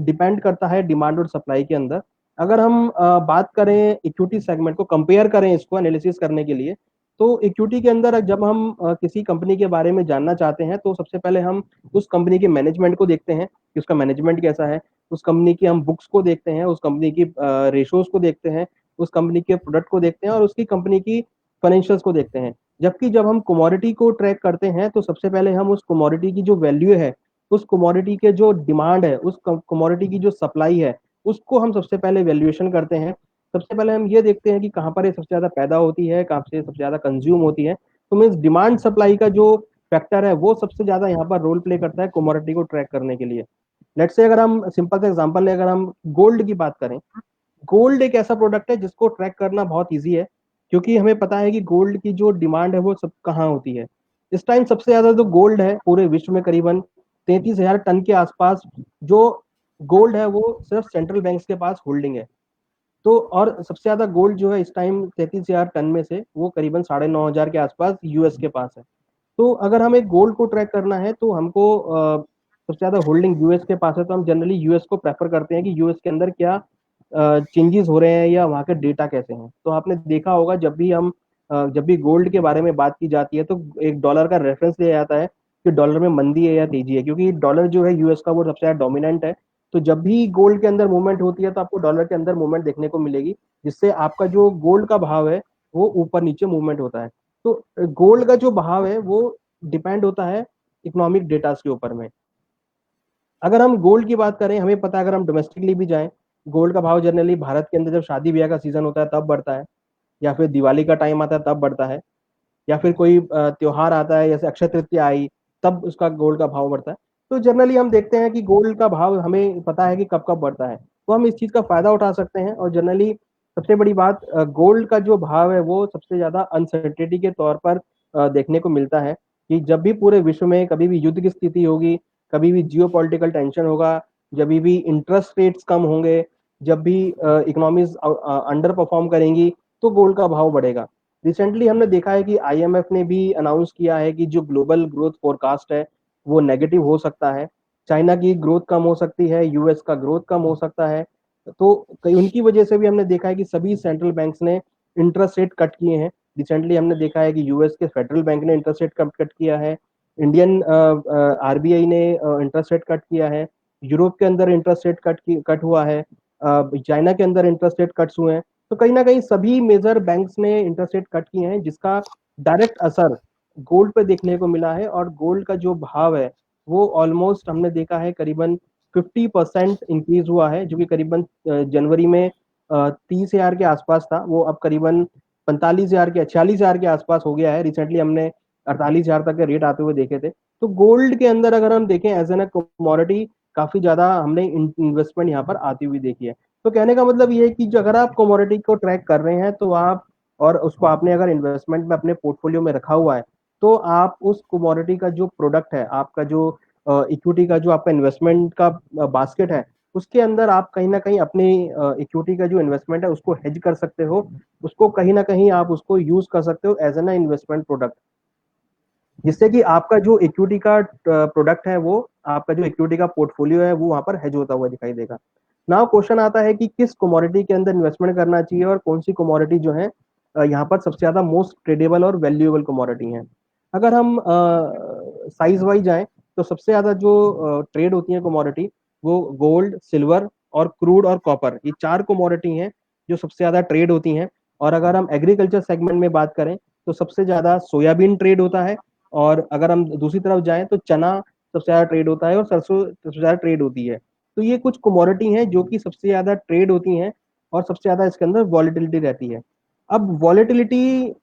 डिपेंड करता है डिमांड और सप्लाई के अंदर। अगर हम बात करें इक्विटी सेगमेंट को, कंपेयर करें इसको एनालिसिस करने के लिए, तो इक्विटी के अंदर जब हम किसी कंपनी के बारे में जानना चाहते हैं तो सबसे पहले हम उस कंपनी के मैनेजमेंट को देखते हैं कि उसका मैनेजमेंट कैसा है। उस कंपनी की हम बुक्स को देखते हैं, उस कंपनी की रेशोज को देखते हैं, उस कंपनी के प्रोडक्ट को देखते हैं, और उसकी कंपनी की फाइनेंशियल्स को देखते हैं। जबकि जब हम कमोडिटी को ट्रैक करते हैं तो सबसे पहले हम उस कमोडिटी की जो वैल्यू है, उस कमोडिटी के जो डिमांड है, उस कमोडिटी की जो सप्लाई है, उसको हम सबसे पहले वैल्यूएशन करते हैं। सबसे पहले हम ये देखते हैं कि कहाँ पर ये सबसे ज्यादा पैदा होती है, कहाँ से सबसे ज्यादा कंज्यूम होती है। तो मीन्स डिमांड सप्लाई का जो फैक्टर है वो सबसे ज्यादा यहाँ पर रोल प्ले करता है कमोडिटी को ट्रैक करने के लिए। लेट्स से अगर हम सिंपल सा एग्जांपल लें, अगर हम गोल्ड की बात करें, गोल्ड एक ऐसा प्रोडक्ट है जिसको ट्रैक करना बहुत ईजी है, क्योंकि हमें पता है कि गोल्ड की जो डिमांड है वो सब कहाँ होती है। इस टाइम सबसे ज्यादा जो गोल्ड है पूरे विश्व में, करीबन 33,000 टन के आसपास जो गोल्ड है वो सिर्फ सेंट्रल बैंक्स के पास होल्डिंग है। तो और सबसे ज्यादा गोल्ड जो है इस टाइम 33,000 टन में से वो करीबन 9,500 के आसपास यूएस के पास है। तो अगर हमें गोल्ड को ट्रैक करना है तो हमको सबसे ज्यादा होल्डिंग यूएस के पास है, तो हम जनरली यूएस को प्रेफर करते हैं कि यूएस के अंदर क्या चेंजेस हो रहे हैं या वहाँ के डेटा कैसे हैं। तो आपने देखा होगा जब भी गोल्ड के बारे में बात की जाती है तो एक डॉलर का रेफरेंस लिया जाता है कि डॉलर में मंदी है या तेजी है, क्योंकि डॉलर जो है यूएस का वो सबसे ज्यादा डोमिनेंट है। तो जब भी गोल्ड के अंदर मूवमेंट होती है तो आपको डॉलर के अंदर मूवमेंट देखने को मिलेगी, जिससे आपका जो गोल्ड का भाव है वो ऊपर नीचे मूवमेंट होता है। तो गोल्ड का जो भाव है वो डिपेंड होता है इकोनॉमिक डेटा के ऊपर में। अगर हम गोल्ड की बात करें, हमें पता है अगर हम डोमेस्टिकली भी जाएं, गोल्ड का भाव जनरली भारत के अंदर जब शादी ब्याह का सीजन होता है तब बढ़ता है, या फिर दिवाली का टाइम आता है तब बढ़ता है, या फिर कोई त्योहार आता है जैसे अक्षय तृतीया आई तब उसका गोल्ड का भाव बढ़ता है। तो जनरली हम देखते हैं कि गोल्ड का भाव हमें पता है कि कब कब बढ़ता है, तो हम इस चीज का फायदा उठा सकते हैं। और जनरली सबसे बड़ी बात, गोल्ड का जो भाव है वो सबसे ज्यादा अनसर्टेनिटी के तौर पर देखने को मिलता है कि जब भी पूरे विश्व में कभी भी युद्ध की स्थिति होगी, कभी भी जियो पॉलिटिकल टेंशन होगा, जब भी इंटरेस्ट रेट्स कम होंगे, जब भी इकोनॉमीज अंडर परफॉर्म करेंगी, तो गोल्ड का भाव बढ़ेगा। रिसेंटली हमने देखा है कि आईएमएफ ने भी अनाउंस किया है कि जो ग्लोबल ग्रोथ फोरकास्ट है वो नेगेटिव हो सकता है। चाइना की ग्रोथ कम हो सकती है, यूएस का ग्रोथ कम हो सकता है। तो कई उनकी वजह से भी हमने देखा है कि सभी सेंट्रल बैंक्स ने इंटरेस्ट रेट कट किए हैं। रिसेंटली हमने देखा है कि यूएस के फेडरल बैंक ने इंटरेस्ट रेट कट किया है, इंडियन आरबीआई ने इंटरेस्ट रेट कट किया है, यूरोप के अंदर इंटरेस्ट रेट कट हुआ है, चाइना के अंदर इंटरेस्ट रेट कट्स हुए हैं। तो कहीं ना कहीं सभी मेजर बैंक्स ने इंटरेस्ट रेट कट किए हैं, जिसका डायरेक्ट असर गोल्ड पे देखने को मिला है। और गोल्ड का जो भाव है वो ऑलमोस्ट हमने देखा है करीबन 50% इंक्रीज हुआ है, जो कि करीबन जनवरी में 30,000 के आसपास था, वो अब करीबन 45,000 के 46,000 के आसपास हो गया है। रिसेंटली हमने 48,000 तक के रेट आते हुए देखे थे। तो गोल्ड के अंदर अगर हम देखें एज एन कमोडिटी, काफी ज्यादा हमने इन्वेस्टमेंट यहाँ पर आती हुई देखी है। तो कहने का मतलब ये है कि अगर आप कमोडिटी को ट्रैक कर रहे हैं तो आप, और उसको आपने अगर इन्वेस्टमेंट में अपने पोर्टफोलियो में रखा हुआ है, तो आप उस कमोडिटी का जो प्रोडक्ट है, आपका जो इक्विटी का जो आपका इन्वेस्टमेंट का बास्केट है, उसके अंदर आप कहीं ना कहीं अपनी इक्विटी का जो इन्वेस्टमेंट है उसको हेज कर सकते हो, उसको कहीं ना कहीं आप उसको यूज कर सकते हो एज एन इन्वेस्टमेंट प्रोडक्ट, जिससे कि आपका जो इक्विटी का प्रोडक्ट है, वो आपका जो इक्विटी का पोर्टफोलियो है वो वहां पर हेज होता हुआ दिखाई देगा। नाउ क्वेश्चन आता है कि किस कमोडिटी के अंदर इन्वेस्टमेंट करना चाहिए और कौन सी कमोडिटी जो है यहाँ पर सबसे ज्यादा मोस्ट ट्रेडेबल और वैल्यूएबल कमोडिटी है। अगर हम साइज वाइज जाएं तो सबसे ज्यादा जो ट्रेड होती है कमोडिटी, वो गोल्ड, सिल्वर और क्रूड और कॉपर, ये चार कमोडिटी हैं जो सबसे ज्यादा ट्रेड होती हैं। और अगर हम एग्रीकल्चर सेगमेंट में बात करें तो सबसे ज्यादा सोयाबीन ट्रेड होता है, और अगर हम दूसरी तरफ जाएं तो चना सबसे ज्यादा ट्रेड होता है और सरसों सबसे ज्यादा ट्रेड होती है। तो ये कुछ कमोडिटी हैं जो कि सबसे ज्यादा ट्रेड होती हैं और सबसे ज्यादा इसके अंदर वॉलेटिलिटी रहती है। अब वॉलेटिलिटी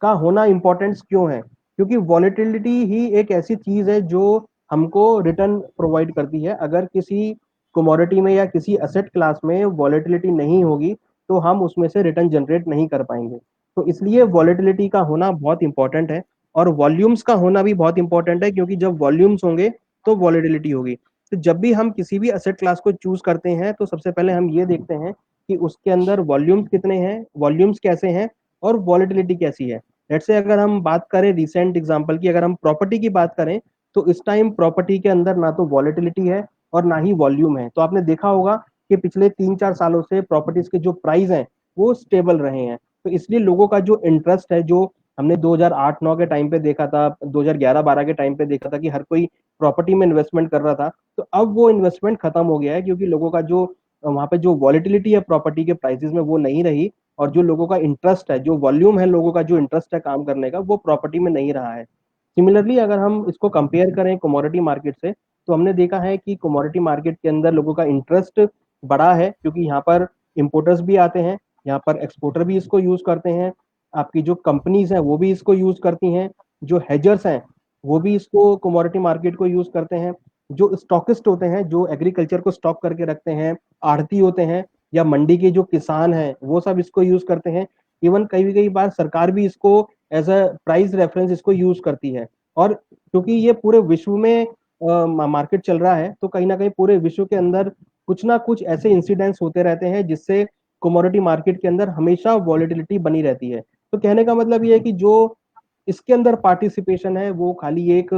का होना इंपॉर्टेंस क्यों है? क्योंकि वॉलेटिलिटी ही एक ऐसी चीज है जो हमको रिटर्न प्रोवाइड करती है। अगर किसी कमोडिटी में या किसी असेट क्लास में वॉलेटिलिटी नहीं होगी तो हम उसमें से रिटर्न जनरेट नहीं कर पाएंगे। तो इसलिए वॉलेटिलिटी का होना बहुत इंपॉर्टेंट है, और वॉल्यूम्स का होना भी बहुत इंपॉर्टेंट है, क्योंकि जब वॉल्यूम्स होंगे तो वॉलेटिलिटी होगी। तो जब भी हम किसी भी असेट क्लास को चूज करते हैं तो सबसे पहले हम ये देखते हैं कि उसके अंदर वॉल्यूम्स कितने हैं, वॉल्यूम्स कैसे हैं, और वॉलेटिलिटी कैसी है। लेट्स से अगर हम बात करें रिसेंट एग्जांपल की, अगर हम प्रॉपर्टी की बात करें तो इस टाइम प्रॉपर्टी के अंदर ना तो वॉलेटिलिटी है और ना ही वॉल्यूम है। तो आपने देखा होगा कि पिछले 3-4 सालों से प्रॉपर्टीज के जो प्राइस हैं वो स्टेबल रहे हैं। तो इसलिए लोगों का जो इंटरेस्ट है, जो हमने 2008-9 के टाइम पे देखा था, 2011-12 के टाइम पे देखा था कि हर कोई प्रॉपर्टी में इन्वेस्टमेंट कर रहा था, तो अब वो इन्वेस्टमेंट खत्म हो गया है, क्योंकि लोगों का जो वहां पे जो वॉलिटिलिटी है प्रॉपर्टी के प्राइसेस में वो नहीं रही, और जो लोगों का इंटरेस्ट है, जो वॉल्यूम है लोगों का जो इंटरेस्ट है काम करने का, वो प्रॉपर्टी में नहीं रहा है। सिमिलरली अगर हम इसको कंपेयर करें कमोडिटी मार्केट से, तो हमने देखा है कि कमोडिटी मार्केट के अंदर लोगों का इंटरेस्ट बड़ा है, क्योंकि यहाँ पर इंपोर्टर्स भी आते हैं, यहाँ पर एक्सपोर्टर भी इसको यूज करते हैं, आपकी जो कंपनीज हैं वो भी इसको यूज करती हैं, जो हेजर्स हैं वो भी इसको कमोडिटी मार्केट को यूज करते हैं, जो स्टॉकिस्ट होते हैं जो एग्रीकल्चर को स्टॉक करके रखते हैं, आढ़ती होते हैं, या मंडी के जो किसान हैं वो सब इसको यूज करते हैं। इवन कई कई बार सरकार भी इसको एज अ प्राइस रेफरेंस इसको यूज करती है। और क्योंकि ये पूरे विश्व में मार्केट चल रहा है, तो कहीं ना कहीं पूरे विश्व के अंदर कुछ ना कुछ ऐसे इंसिडेंट्स होते रहते हैं जिससे कमोडिटी मार्केट के अंदर हमेशा वॉलेटिलिटी बनी रहती है। तो कहने का मतलब ये है कि जो इसके अंदर पार्टिसिपेशन है वो खाली एक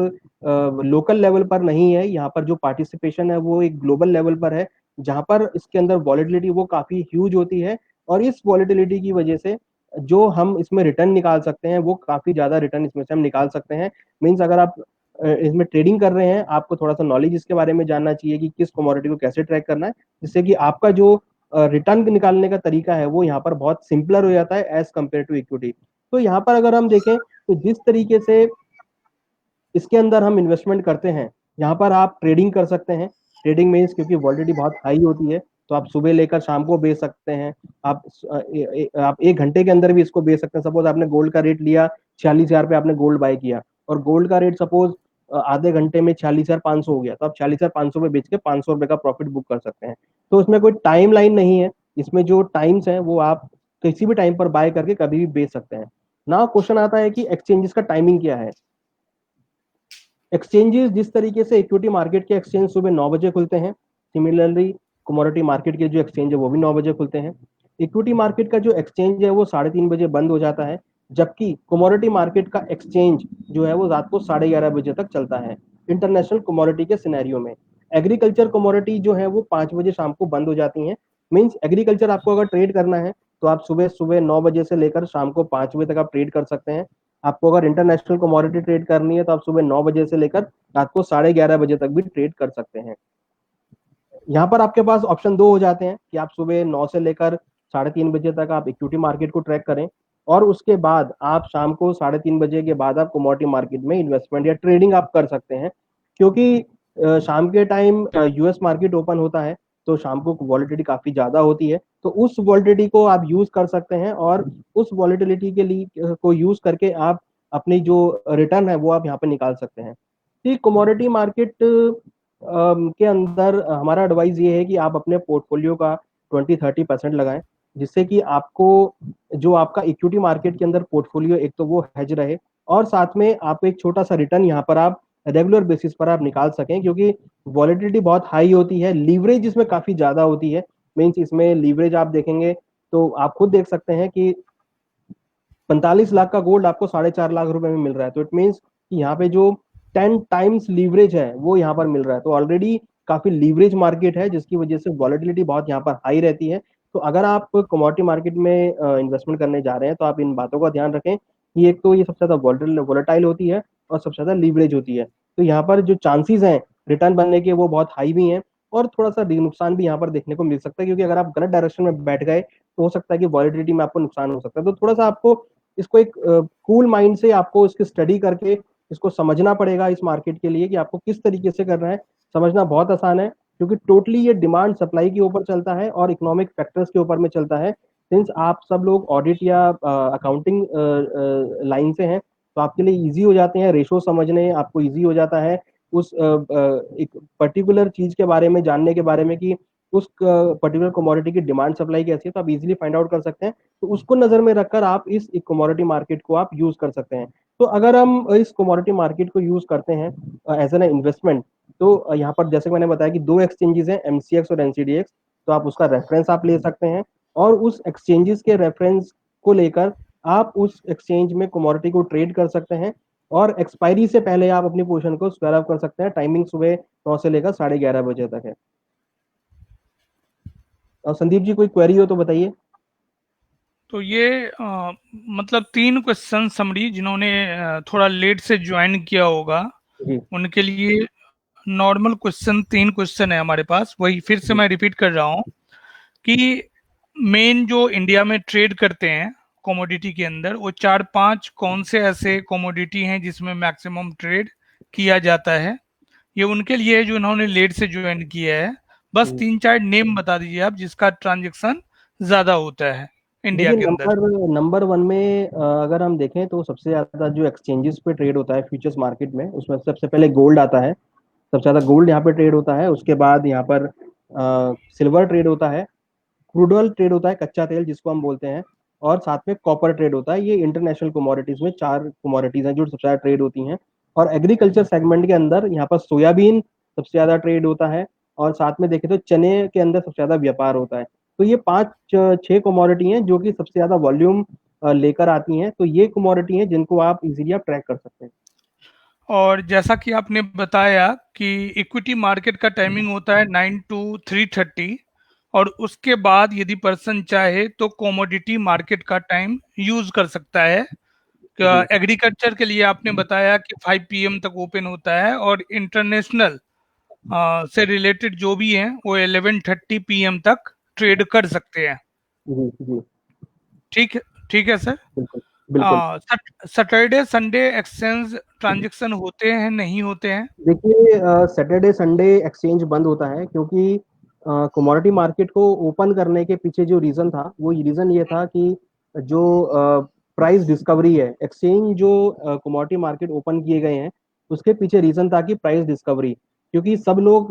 लोकल लेवल पर नहीं है, यहाँ पर जो पार्टिसिपेशन है वो एक ग्लोबल लेवल पर है, जहाँ पर इसके अंदर वॉलेटिलिटी वो काफी ह्यूज होती है। और इस वॉलेटिलिटी की वजह से जो हम इसमें रिटर्न निकाल सकते हैं वो काफी ज्यादा रिटर्न इसमें से हम निकाल सकते हैं। मीन्स अगर आप इसमें ट्रेडिंग कर रहे हैं, आपको थोड़ा सा नॉलेज इसके बारे में जानना चाहिए कि किस कमोडिटी को कैसे ट्रैक करना है, जिससे कि आपका जो रिटर्न निकालने का तरीका है वो यहाँ पर बहुत सिंपलर हो जाता है एज कम्पेयर टू इक्विटी। तो यहाँ पर अगर हम देखें तो जिस तरीके से इसके अंदर हम इन्वेस्टमेंट करते हैं, यहाँ पर आप ट्रेडिंग कर सकते हैं। ट्रेडिंग मीन्स क्योंकि वॉलिडिटी बहुत हाई होती है, तो आप सुबह लेकर शाम को बेच सकते हैं। आप 1 घंटे के अंदर भी इसको बेच सकते हैं। सपोज आपने गोल्ड का रेट लिया 46,000 पे, आपने गोल्ड बाय किया, और गोल्ड का रेट सपोज आधे घंटे में 46,500 हो गया, तो आप 46,500 पे बेच के 500 रुपए का प्रॉफिट बुक कर सकते हैं। तो इसमें कोई टाइम लाइन नहीं है, इसमें जो टाइम्स है वो आप किसी भी टाइम पर बाय करके कभी भी बेच सकते हैं। ना क्वेश्चन आता है कि एक्सचेंजेस का टाइमिंग क्या है। एक्सचेंजेस जिस तरीके से इक्विटी मार्केट के एक्सचेंज सुबह 9 बजे खुलते हैं, सिमिलरली कमोडिटी मार्केट के जो एक्सचेंज है वो भी 9 बजे खुलते हैं। इक्विटी मार्केट का जो एक्सचेंज है वो 3:30 बजे बंद हो जाता है, जबकि कमोडिटी मार्केट का एक्सचेंज जो है वो रात को 11:30 बजे तक चलता है इंटरनेशनल कमोडिटी के सिनेरियो में। एग्रीकल्चर कमोडिटी जो है वो 5 बजे शाम को बंद हो जाती हैं। मीन्स एग्रीकल्चर आपको अगर ट्रेड करना है तो आप सुबह सुबह 9 बजे से लेकर शाम को 5 बजे तक आप ट्रेड कर सकते हैं। आपको अगर इंटरनेशनल कमोडिटी ट्रेड करनी है तो आप सुबह 9 बजे से लेकर रात को 11:30 बजे तक भी ट्रेड कर सकते हैं। यहाँ पर आपके पास ऑप्शन दो हो जाते हैं कि आप सुबह 9 से लेकर 3:30 बजे तक आप इक्विटी मार्केट को ट्रैक करें, और उसके बाद आप शाम को 3:30 बजे के बाद आप कमोडिटी मार्केट में इन्वेस्टमेंट या ट्रेडिंग आप कर सकते हैं। क्योंकि शाम के टाइम यूएस मार्केट ओपन होता है, तो शाम को वॉलेटिलिटी काफी ज्यादा होती है, तो उस वॉलेटिलिटी को आप यूज कर सकते हैं, और उस वॉलेटिलिटी के लिए को यूज करके आप अपनी जो रिटर्न है वो आप यहाँ पे निकाल सकते हैं। तो कमोडिटी मार्केट के अंदर हमारा एडवाइस ये है कि आप अपने पोर्टफोलियो का 20-30% लगाएं, जिससे कि आपको जो आपका इक्विटी मार्केट के अंदर पोर्टफोलियो एक तो वो हेज रहे, और साथ में आप एक छोटा सा रिटर्न यहाँ पर आप रेगुलर बेसिस पर आप निकाल सकें, क्योंकि वॉलेटिलिटी बहुत हाई होती है, लीवरेज इसमें काफी ज्यादा होती है। मीन्स इसमें लीवरेज आप देखेंगे तो आप खुद देख सकते हैं कि 45 लाख का गोल्ड आपको 4.5 लाख रुपए में मिल रहा है, तो इट मीन्स कि यहाँ पे जो 10 टाइम्स लीवरेज है वो यहाँ पर मिल रहा है, तो ऑलरेडी काफी लीवरेज मार्केट है, जिसकी वजह से वॉलेटिलिटी बहुत यहाँ पर हाई रहती है। तो अगर आप कमोडिटी मार्केट में इन्वेस्टमेंट करने जा रहे हैं, तो आप इन बातों का ध्यान रखें कि एक तो ये सबसे ज्यादा वोलेटाइल होती है, और सबसे ज्यादा लीवरेज होती है। तो यहाँ पर जो चांसेस हैं रिटर्न बनने के वो बहुत हाई भी हैं, और थोड़ा सा नुकसान भी यहाँ पर देखने को मिल सकता है, क्योंकि अगर आप गलत डायरेक्शन में बैठ गए तो हो सकता है कि वॉलिडिटी में आपको नुकसान हो सकता है। तो थोड़ा सा आपको इसको एक कूल माइंड से आपको इसकी स्टडी करके इसको समझना पड़ेगा इस मार्केट के लिए कि आपको किस तरीके से करना है। समझना बहुत आसान है, क्योंकि टोटली ये डिमांड सप्लाई के ऊपर चलता है और इकोनॉमिक फैक्टर्स के ऊपर में चलता है। सिंस आप सब लोग ऑडिट या अकाउंटिंग लाइन से हैं, तो आपके लिए इजी हो जाते हैं रेशो समझने, आपको इजी हो जाता है उस एक पर्टिकुलर चीज के बारे में जानने के बारे में कि उस पर्टिकुलर कमोडिटी की डिमांड सप्लाई कैसी है, तो आप इजीली फाइंड आउट कर सकते हैं। तो उसको नजर में रखकर आप इस कमोडिटी मार्केट को आप यूज कर सकते हैं। तो अगर हम इस कमोडिटी मार्केट को यूज करते हैं एज एन इन्वेस्टमेंट, तो यहाँ पर जैसे मैंने बताया कि दो एक्सचेंजेस हैं, एमसीएक्स और एनसीडीएक्स, तो आप उसका रेफरेंस आप ले सकते हैं, और उस एक्सचेंजेस के रेफरेंस को लेकर आप उस एक्सचेंज में कमोडिटी को ट्रेड कर सकते हैं, और एक्सपायरी से पहले आप अपनी पोजीशन को स्क्वायर अप कर सकते हैं। टाइमिंग सुबह 9 से लेकर 11:30 बजे तक है। और संदीप जी कोई क्वेरी हो तो बताइए। तो ये मतलब 3 क्वेश्चन समरी जिन्होंने थोड़ा लेट से ज्वाइन किया होगा, जी उनके लिए नॉर्मल क्वेश्चन 3 क्वेश्चन है हमारे पास। वही फिर से जी मैं रिपीट कर रहा हूँ कि मेन जो इंडिया में ट्रेड करते हैं कमोडिटी के अंदर, वो 4-5 कौन से ऐसे कमोडिटी हैं जिसमें मैक्सिमम ट्रेड किया जाता है। ये उनके लिए है जो इन्होंने लेट से ज्वाइन किया है। बस जी। 3-4 नेम बता दीजिए आप जिसका ट्रांजैक्शन ज़्यादा होता है इंडिया देखिए, के अंदर। नंबर नंबर वन में अगर हम देखें तो सबसे ज्यादा जो एक्सचेंजेस पे ट्रेड होता है फ्यूचर्स मार्केट में, उसमें सबसे पहले गोल्ड आता है। सबसे ज्यादा गोल्ड यहाँ पे ट्रेड होता है। उसके बाद यहाँ पर सिल्वर ट्रेड होता है, क्रूड ऑयल ट्रेड होता है, कच्चा तेल जिसको हम बोलते हैं, और साथ में कॉपर ट्रेड होता है। ये इंटरनेशनल कमोडिटीज में 4 कमोडिटीज हैं जो सबसे ज्यादा ट्रेड होती हैं। और एग्रीकल्चर सेगमेंट के अंदर यहाँ पर सोयाबीन सबसे ज्यादा ट्रेड होता है, और साथ में देखें तो चने के अंदर सबसे ज्यादा व्यापार होता है। तो ये 5-6 कमोडिटी हैं जो कि सबसे ज्यादा वॉल्यूम लेकर आती हैं। तो ये कमोडिटी हैं जिनको आप इजीली आप ट्रैक कर सकते हैं। और जैसा कि आपने बताया कि इक्विटी मार्केट का टाइमिंग होता है 9 टू 3:30, और उसके बाद यदि पर्सन चाहे तो कमोडिटी मार्केट का टाइम यूज कर सकता है। जी एग्रीकल्चर के लिए आपने बताया कि 5 PM तक ओपन होता है, और इंटरनेशनल से रिलेटेड जो भी हैं वो 11:30 PM तक ट्रेड कर सकते हैं। जी जी। ठीक है, ठीक है सर। बिल्कुल बिल्कुल। सैटरडे संडे एक्सचेंज ट्रांजैक्शन होते हैं नहीं होते हैं? देखिए, सैटरडे संडे एक्सचेंज बंद होता है, क्योंकि कमोडिटी मार्केट को ओपन करने के पीछे जो रीजन था वो रीजन ये था कि जो प्राइस डिस्कवरी है, एक्सचेंज जो कमोडिटी मार्केट ओपन किए गए हैं उसके पीछे रीजन था कि प्राइस डिस्कवरी, क्योंकि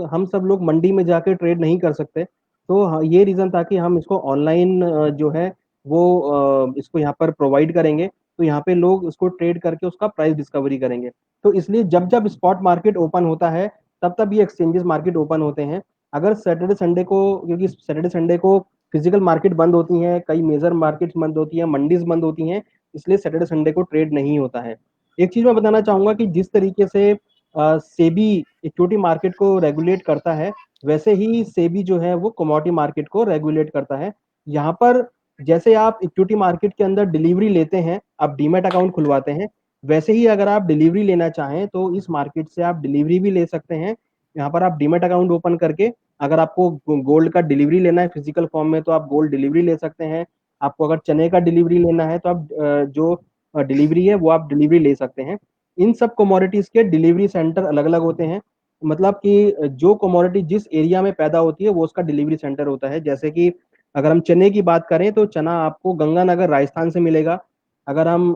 हम सब लोग मंडी में जाके ट्रेड नहीं कर सकते। तो ये रीजन था कि हम इसको ऑनलाइन जो है वो इसको यहाँ पर प्रोवाइड करेंगे, तो यहाँ पे लोग उसको ट्रेड करके उसका प्राइस डिस्कवरी करेंगे। तो इसलिए जब जब स्पॉट मार्केट ओपन होता है तब तब ये एक्सचेंजेस मार्केट ओपन होते हैं। अगर सैटरडे संडे को, क्योंकि सैटरडे संडे को फिजिकल मार्केट बंद होती हैं, कई मेजर मार्केट्स बंद होती हैं, मंडीज बंद होती हैं, इसलिए सैटरडे संडे को ट्रेड नहीं होता है। एक चीज मैं बताना चाहूंगा कि जिस तरीके से सेबी इक्विटी मार्केट को रेगुलेट करता है, वैसे ही सेबी जो है वो कमोडिटी मार्केट को रेगुलेट करता है। यहाँ पर जैसे आप इक्विटी मार्केट के अंदर डिलीवरी लेते हैं, आप डीमैट अकाउंट खुलवाते हैं, वैसे ही अगर आप डिलीवरी लेना चाहें तो इस मार्केट से आप डिलीवरी भी ले सकते हैं। यहाँ पर आप डीमैट अकाउंट ओपन करके, अगर आपको गोल्ड का डिलीवरी लेना है फिजिकल फॉर्म में तो आप गोल्ड डिलीवरी ले सकते हैं। आपको अगर चने का डिलीवरी लेना है तो आप जो डिलीवरी है वो आप डिलीवरी ले सकते हैं। इन सब कमोडिटीज के डिलीवरी सेंटर अलग अलग होते हैं। मतलब कि जो कमोडिटी जिस एरिया में पैदा होती है वो उसका डिलीवरी सेंटर होता है। जैसे कि अगर हम चने की बात करें तो चना आपको गंगानगर राजस्थान से मिलेगा। अगर हम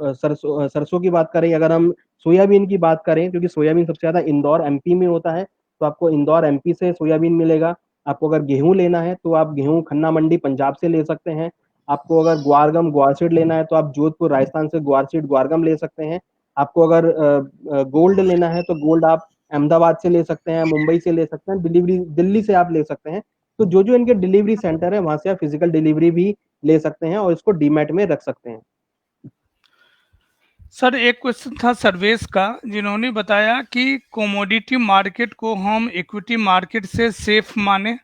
सरसों की बात करें, अगर हम सोयाबीन की बात करें, क्योंकि सोयाबीन सबसे ज्यादा इंदौर एमपी में होता है, तो आपको इंदौर एमपी से सोयाबीन मिलेगा। आपको अगर गेहूं लेना है तो आप गेहूं खन्ना मंडी पंजाब से ले सकते हैं। आपको अगर ग्वारगम ग्वारसीड लेना है तो आप जोधपुर राजस्थान से ग्वारसीड ग्वारगम ले सकते हैं। आपको अगर गोल्ड लेना है तो गोल्ड आप अहमदाबाद से ले सकते हैं, मुंबई से ले सकते हैं, डिलीवरी दिल्ली से आप ले सकते हैं। तो जो जो इनके डिलीवरी सेंटर है वहां से आप फिजिकल डिलीवरी भी ले सकते हैं और इसको डीमैट में रख सकते हैं। सर एक क्वेश्चन था सर्वेश का, जिन्होंने बताया कि कमोडिटी मार्केट को हम इक्विटी मार्केट से सेफ माने।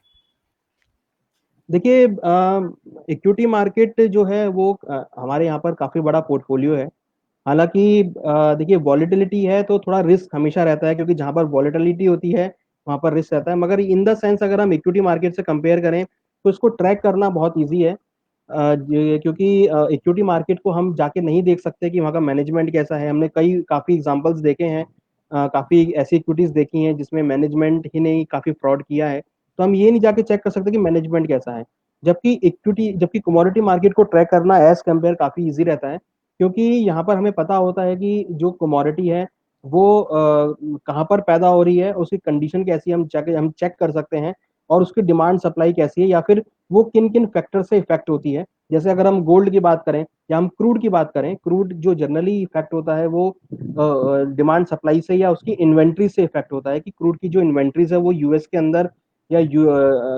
देखिए, इक्विटी मार्केट जो है वो हमारे यहाँ पर काफी बड़ा पोर्टफोलियो है। हालांकि देखिए, वॉलेटिलिटी है तो थोड़ा रिस्क हमेशा रहता है, क्योंकि जहां पर वॉलेटिलिटी होती है वहां पर रिस्क रहता है। मगर इन द सेंस अगर हम इक्विटी मार्केट से कंपेयर करें तो इसको ट्रैक करना बहुत इजी है। क्योंकि इक्विटी मार्केट को हम जाके नहीं देख सकते कि वहाँ का मैनेजमेंट कैसा है। हमने काफी एग्जांपल्स देखे हैं, काफी ऐसी इक्विटीज देखी हैं जिसमें मैनेजमेंट ही नहीं काफी फ्रॉड किया है। तो हम ये नहीं जाके चेक कर सकते कि मैनेजमेंट कैसा है। जबकि कमोडिटी मार्केट को ट्रैक करना एज कम्पेयर काफी इजी रहता है, क्योंकि यहाँ पर हमें पता होता है कि जो कमोडिटी है वो कहाँ पर पैदा हो रही है, उसकी कंडीशन कैसी है, हम चेक कर सकते हैं। और उसकी डिमांड सप्लाई कैसी है, या फिर वो किन किन फैक्टर से इफेक्ट होती है। जैसे अगर हम गोल्ड की बात करें या हम क्रूड की बात करें, क्रूड जो जनरली इफेक्ट होता है वो डिमांड सप्लाई से या उसकी इन्वेंट्री से इफेक्ट होता है, कि क्रूड की जो इन्वेंट्रीज है वो यूएस के अंदर या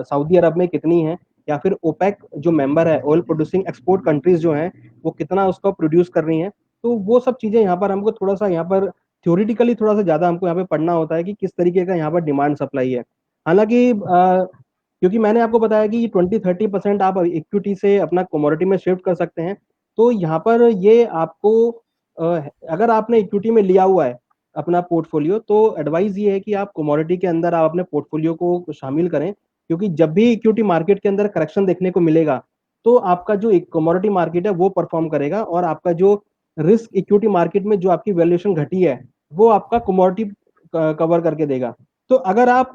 सऊदी अरब में कितनी है, या फिर ओपेक जो मेंबर है, ऑयल प्रोड्यूसिंग एक्सपोर्ट कंट्रीज जो हैं, वो कितना उसको प्रोड्यूस कर रही हैं। तो वो सब चीजें यहाँ पर हमको थोड़ा सा यहाँ पर थ्योरेटिकली थोड़ा सा ज्यादा हमको यहाँ पे पढ़ना होता है कि किस तरीके का यहाँ पर डिमांड सप्लाई है। हालांकि क्योंकि मैंने आपको बताया कि 20-30% आप इक्विटी से अपना कमोडिटी में शिफ्ट कर सकते हैं। तो यहाँ पर ये आपको अगर आपने इक्विटी में लिया हुआ है अपना पोर्टफोलियो, तो एडवाइस ये है कि आप कमोडिटी के अंदर आप अपने पोर्टफोलियो को शामिल करें। क्योंकि जब भी इक्विटी मार्केट के अंदर करेक्शन देखने को मिलेगा तो आपका जो एक कमोडिटी मार्केट है वो परफॉर्म करेगा, और आपका जो रिस्क इक्विटी मार्केट में जो आपकी वैल्यूएशन घटी है वो आपका कमोडिटी कवर करके देगा। तो अगर आप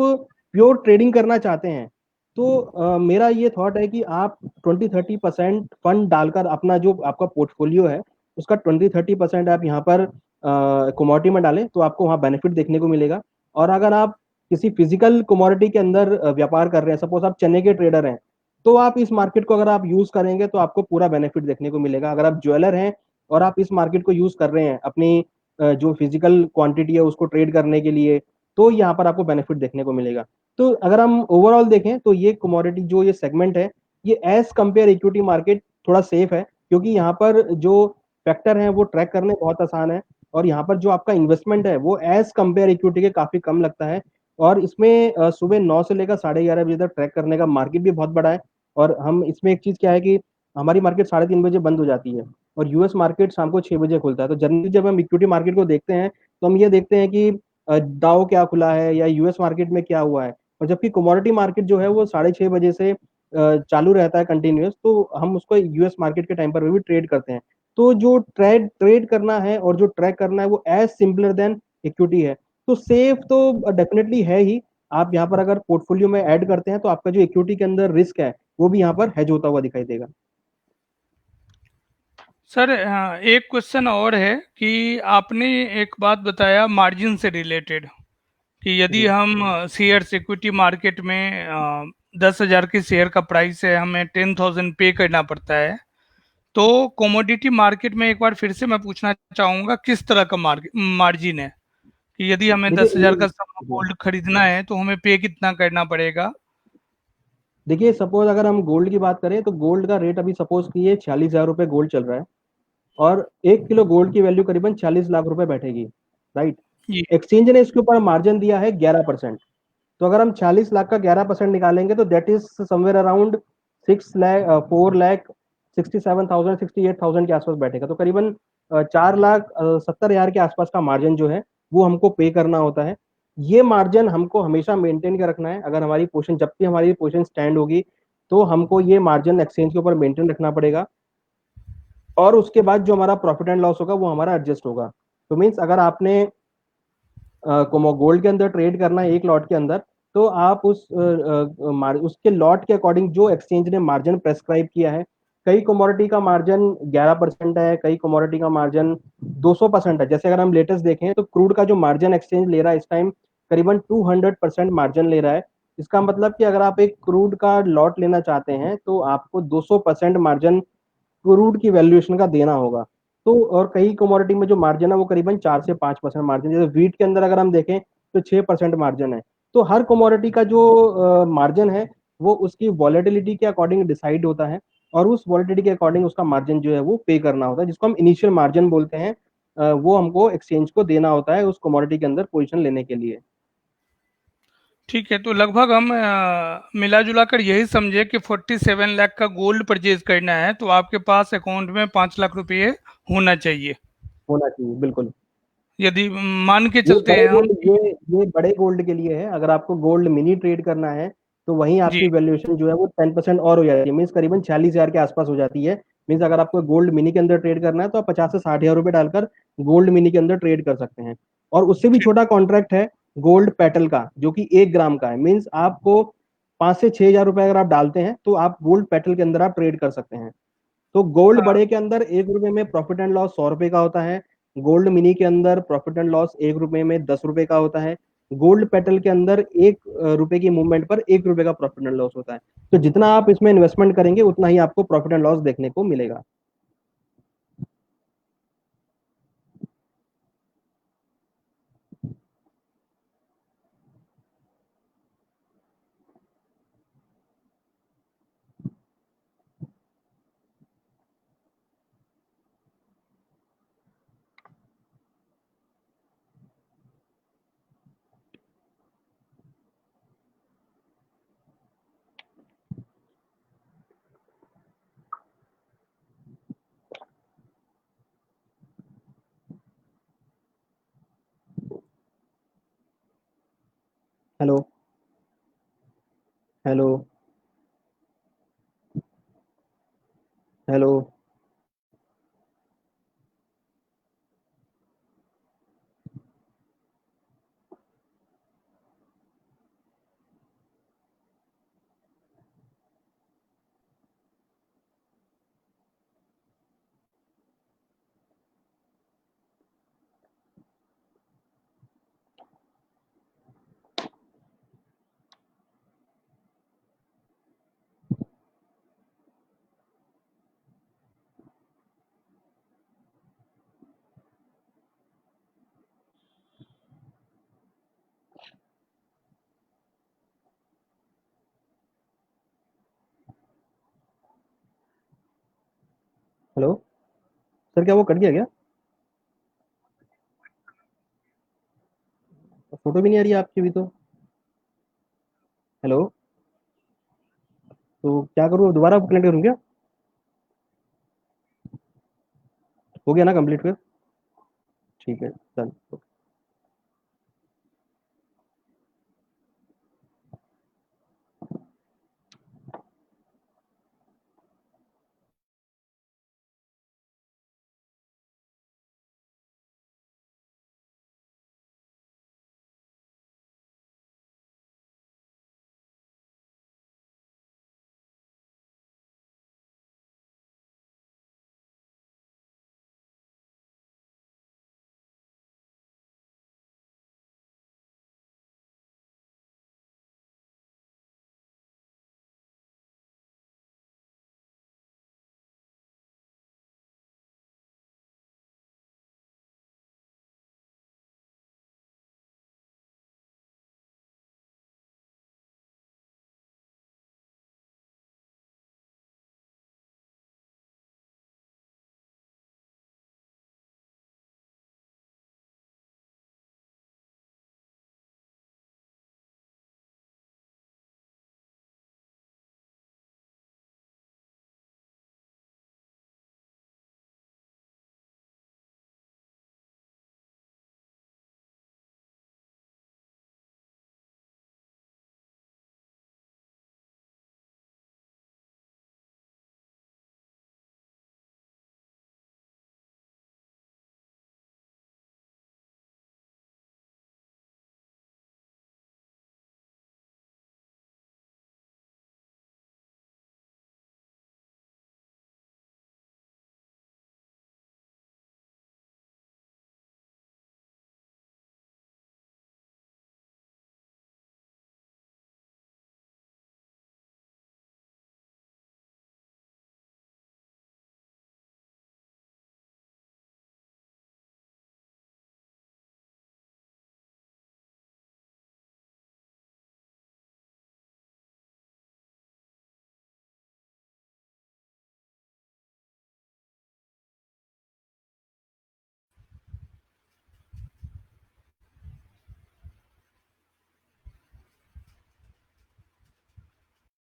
प्योर ट्रेडिंग करना चाहते हैं तो मेरा ये थॉट है कि आप 20-30% फंड डालकर अपना जो आपका पोर्टफोलियो है उसका 20-30% आप यहाँ पर कमोडिटी में डालें, तो आपको वहाँ बेनिफिट देखने को मिलेगा। और अगर आप किसी फिजिकल कमोडिटी के अंदर व्यापार कर रहे हैं, सपोज आप चने के ट्रेडर हैं, तो आप इस मार्केट को अगर आप यूज करेंगे तो आपको पूरा बेनिफिट देखने को मिलेगा। अगर आप ज्वेलर हैं और आप इस मार्केट को यूज कर रहे हैं अपनी जो फिजिकल क्वांटिटी है उसको ट्रेड करने के लिए, तो यहाँ पर आपको बेनिफिट देखने को मिलेगा। तो अगर हम ओवरऑल देखें तो ये कमोडिटी जो ये सेगमेंट है, ये एज कंपेयर इक्विटी मार्केट थोड़ा सेफ है, क्योंकि यहाँ पर जो फैक्टर हैं वो ट्रैक करने बहुत आसान है। और यहाँ पर जो आपका इन्वेस्टमेंट है वो एज कंपेयर इक्विटी के काफी कम लगता है। और इसमें सुबह 9 से लेकर 11:30 बजे तक ट्रैक करने का मार्केट भी बहुत बड़ा है। और हम इसमें एक चीज क्या है कि हमारी मार्केट 3:30 बजे बंद हो जाती है और यूएस मार्केट शाम को 6 बजे खुलता है। तो जनरली जब हम इक्विटी मार्केट को देखते हैं तो हम ये देखते हैं कि डाउ क्या खुला है या यूएस मार्केट में क्या हुआ है। और जबकि कमोडिटी मार्केट जो है वो 6:30 बजे से चालू रहता है कंटिन्यूस, तो हम उसको यूएस मार्केट के टाइम पर भी ट्रेड करते हैं। तो जो ट्रेड करना है और जो ट्रैक करना है वो एज सिंपलर देन इक्विटी है। तो सेफ तो डेफिनेटली है ही। आप यहाँ पर अगर पोर्टफोलियो में ऐड करते हैं तो आपका जो इक्विटी के अंदर रिस्क है वो भी यहाँ पर हेज होता हुआ दिखाई देगा। सर एक क्वेश्चन और है कि आपने एक बात बताया मार्जिन से रिलेटेड, कि यदि जी हम शेयर्स इक्विटी मार्केट में 10,000 के शेयर का प्राइस है, हमें 10,000 पे करना पड़ता है। तो कमोडिटी मार्केट में एक बार फिर से मैं पूछना चाहूंगा किस तरह का मार्जिन है, कि यदि हमें देखिए 10,000 का जी। गोल्ड खरीदना है तो हमें पे कितना करना पड़ेगा। देखिए, सपोज अगर हम गोल्ड की बात करें तो गोल्ड का रेट अभी सपोज कि 46,000 रुपये गोल्ड चल रहा है, और 1 किलो गोल्ड की वैल्यू करीबन 40 लाख रुपए बैठेगी, राइट। जी। एक्सचेंज ने इसके ऊपर मार्जिन दिया है 11%। तो अगर हम 40 लाख का 11% निकालेंगे तो दैट इज समवेयर अराउंड 4,67,000 68,000 के आसपास बैठेगा। तो करीबन 4,70,000 के आसपास का मार्जिन जो है वो हमको पे करना होता है। ये मार्जिन हमको हमेशा मेंटेन कर रखना है। अगर हमारी पोजीशन जब भी हमारी पोजीशन स्टैंड होगी तो हमको ये मार्जिन एक्सचेंज के ऊपर मेंटेन रखना पड़ेगा, और उसके बाद जो हमारा प्रॉफिट एंड लॉस होगा वो हमारा एडजस्ट होगा। तो मीन्स अगर आपने गोल्ड के अंदर ट्रेड करना है एक लॉट के अंदर, तो आप उसके लॉट के अकॉर्डिंग जो एक्सचेंज ने मार्जिन प्रेस्क्राइब किया है, कई कमोडिटी का मार्जिन 11% है, कई कमोडिटी का मार्जिन 200% है। जैसे अगर हम लेटेस्ट देखें तो क्रूड का जो मार्जिन एक्सचेंज ले रहा है इस टाइम करीबन 200% मार्जिन ले रहा है। इसका मतलब कि अगर आप एक क्रूड का लॉट लेना चाहते हैं तो आपको 200% मार्जिन क्रूड की वैल्यूएशन का देना होगा। तो और कई कमोडिटी में जो मार्जिन है वो करीबन 4 से 5% मार्जिन, जैसे वीट के अंदर अगर हम देखें तो 6% मार्जिन है। तो हर कमोडिटी का जो मार्जिन है वो उसकी वॉलेटिलिटी के अकॉर्डिंग डिसाइड होता है, और उस वॉलेटिलिटी के अकॉर्डिंग उसका मार्जिन जो है वो पे करना होता है, जिसको हम इनिशियल मार्जिन बोलते हैं। वो हमको एक्सचेंज को देना होता है उस कमोडिटी के अंदर पोजीशन लेने के लिए। ठीक है, तो लगभग हम मिला जुला कर यही समझे कि 47 लाख का गोल्ड परचेज करना है तो आपके पास अकाउंट में 5 लाख रुपये होना चाहिए। होना चाहिए बिल्कुल। यदि मान के ये चलते बड़े हैं हम गोल्ड ये बड़े गोल्ड के लिए है। अगर आपको गोल्ड मिनी ट्रेड करना है तो वहीं जी, आपकी वैल्यूएशन जो है वो 10% और हो जाती है, मीन्स करीबन 46,000 के आसपास हो जाती है। मीन्स अगर आपको गोल्ड मिनी के अंदर ट्रेड करना है तो आप 50 से 60 हजार रुपए डालकर गोल्ड मिनी के अंदर ट्रेड कर सकते हैं। और उससे भी ठीक, छोटा कॉन्ट्रैक्ट है गोल्ड पेटल का, जो कि 1 ग्राम का है। मीन्स आपको 5 से 6 हजार रुपए अगर आप डालते हैं तो आप गोल्ड पेटल के अंदर आप ट्रेड कर सकते हैं। तो गोल्ड हाँ, बड़े के अंदर 1 रुपए में प्रॉफिट एंड लॉस 100 रुपए का होता है। गोल्ड मिनी के अंदर प्रॉफिट एंड लॉस 1 रुपए में 10 रुपए का होता है। गोल्ड पेटल के अंदर 1 रुपए की मूवमेंट पर 1 रुपए का प्रॉफिट एंड लॉस होता है। तो जितना आप इसमें इन्वेस्टमेंट करेंगे उतना ही आपको प्रॉफिट एंड लॉस देखने को मिलेगा। Hello. Hello. Hello. Hello. Sir क्या वो कट गया क्या? फोटो भी नहीं आ रही है आपकी भी तो। हेलो। तो क्या करूँ, दोबारा कनेक्ट करूँ क्या? हो गया ना कंप्लीट फिर? ठीक है चल।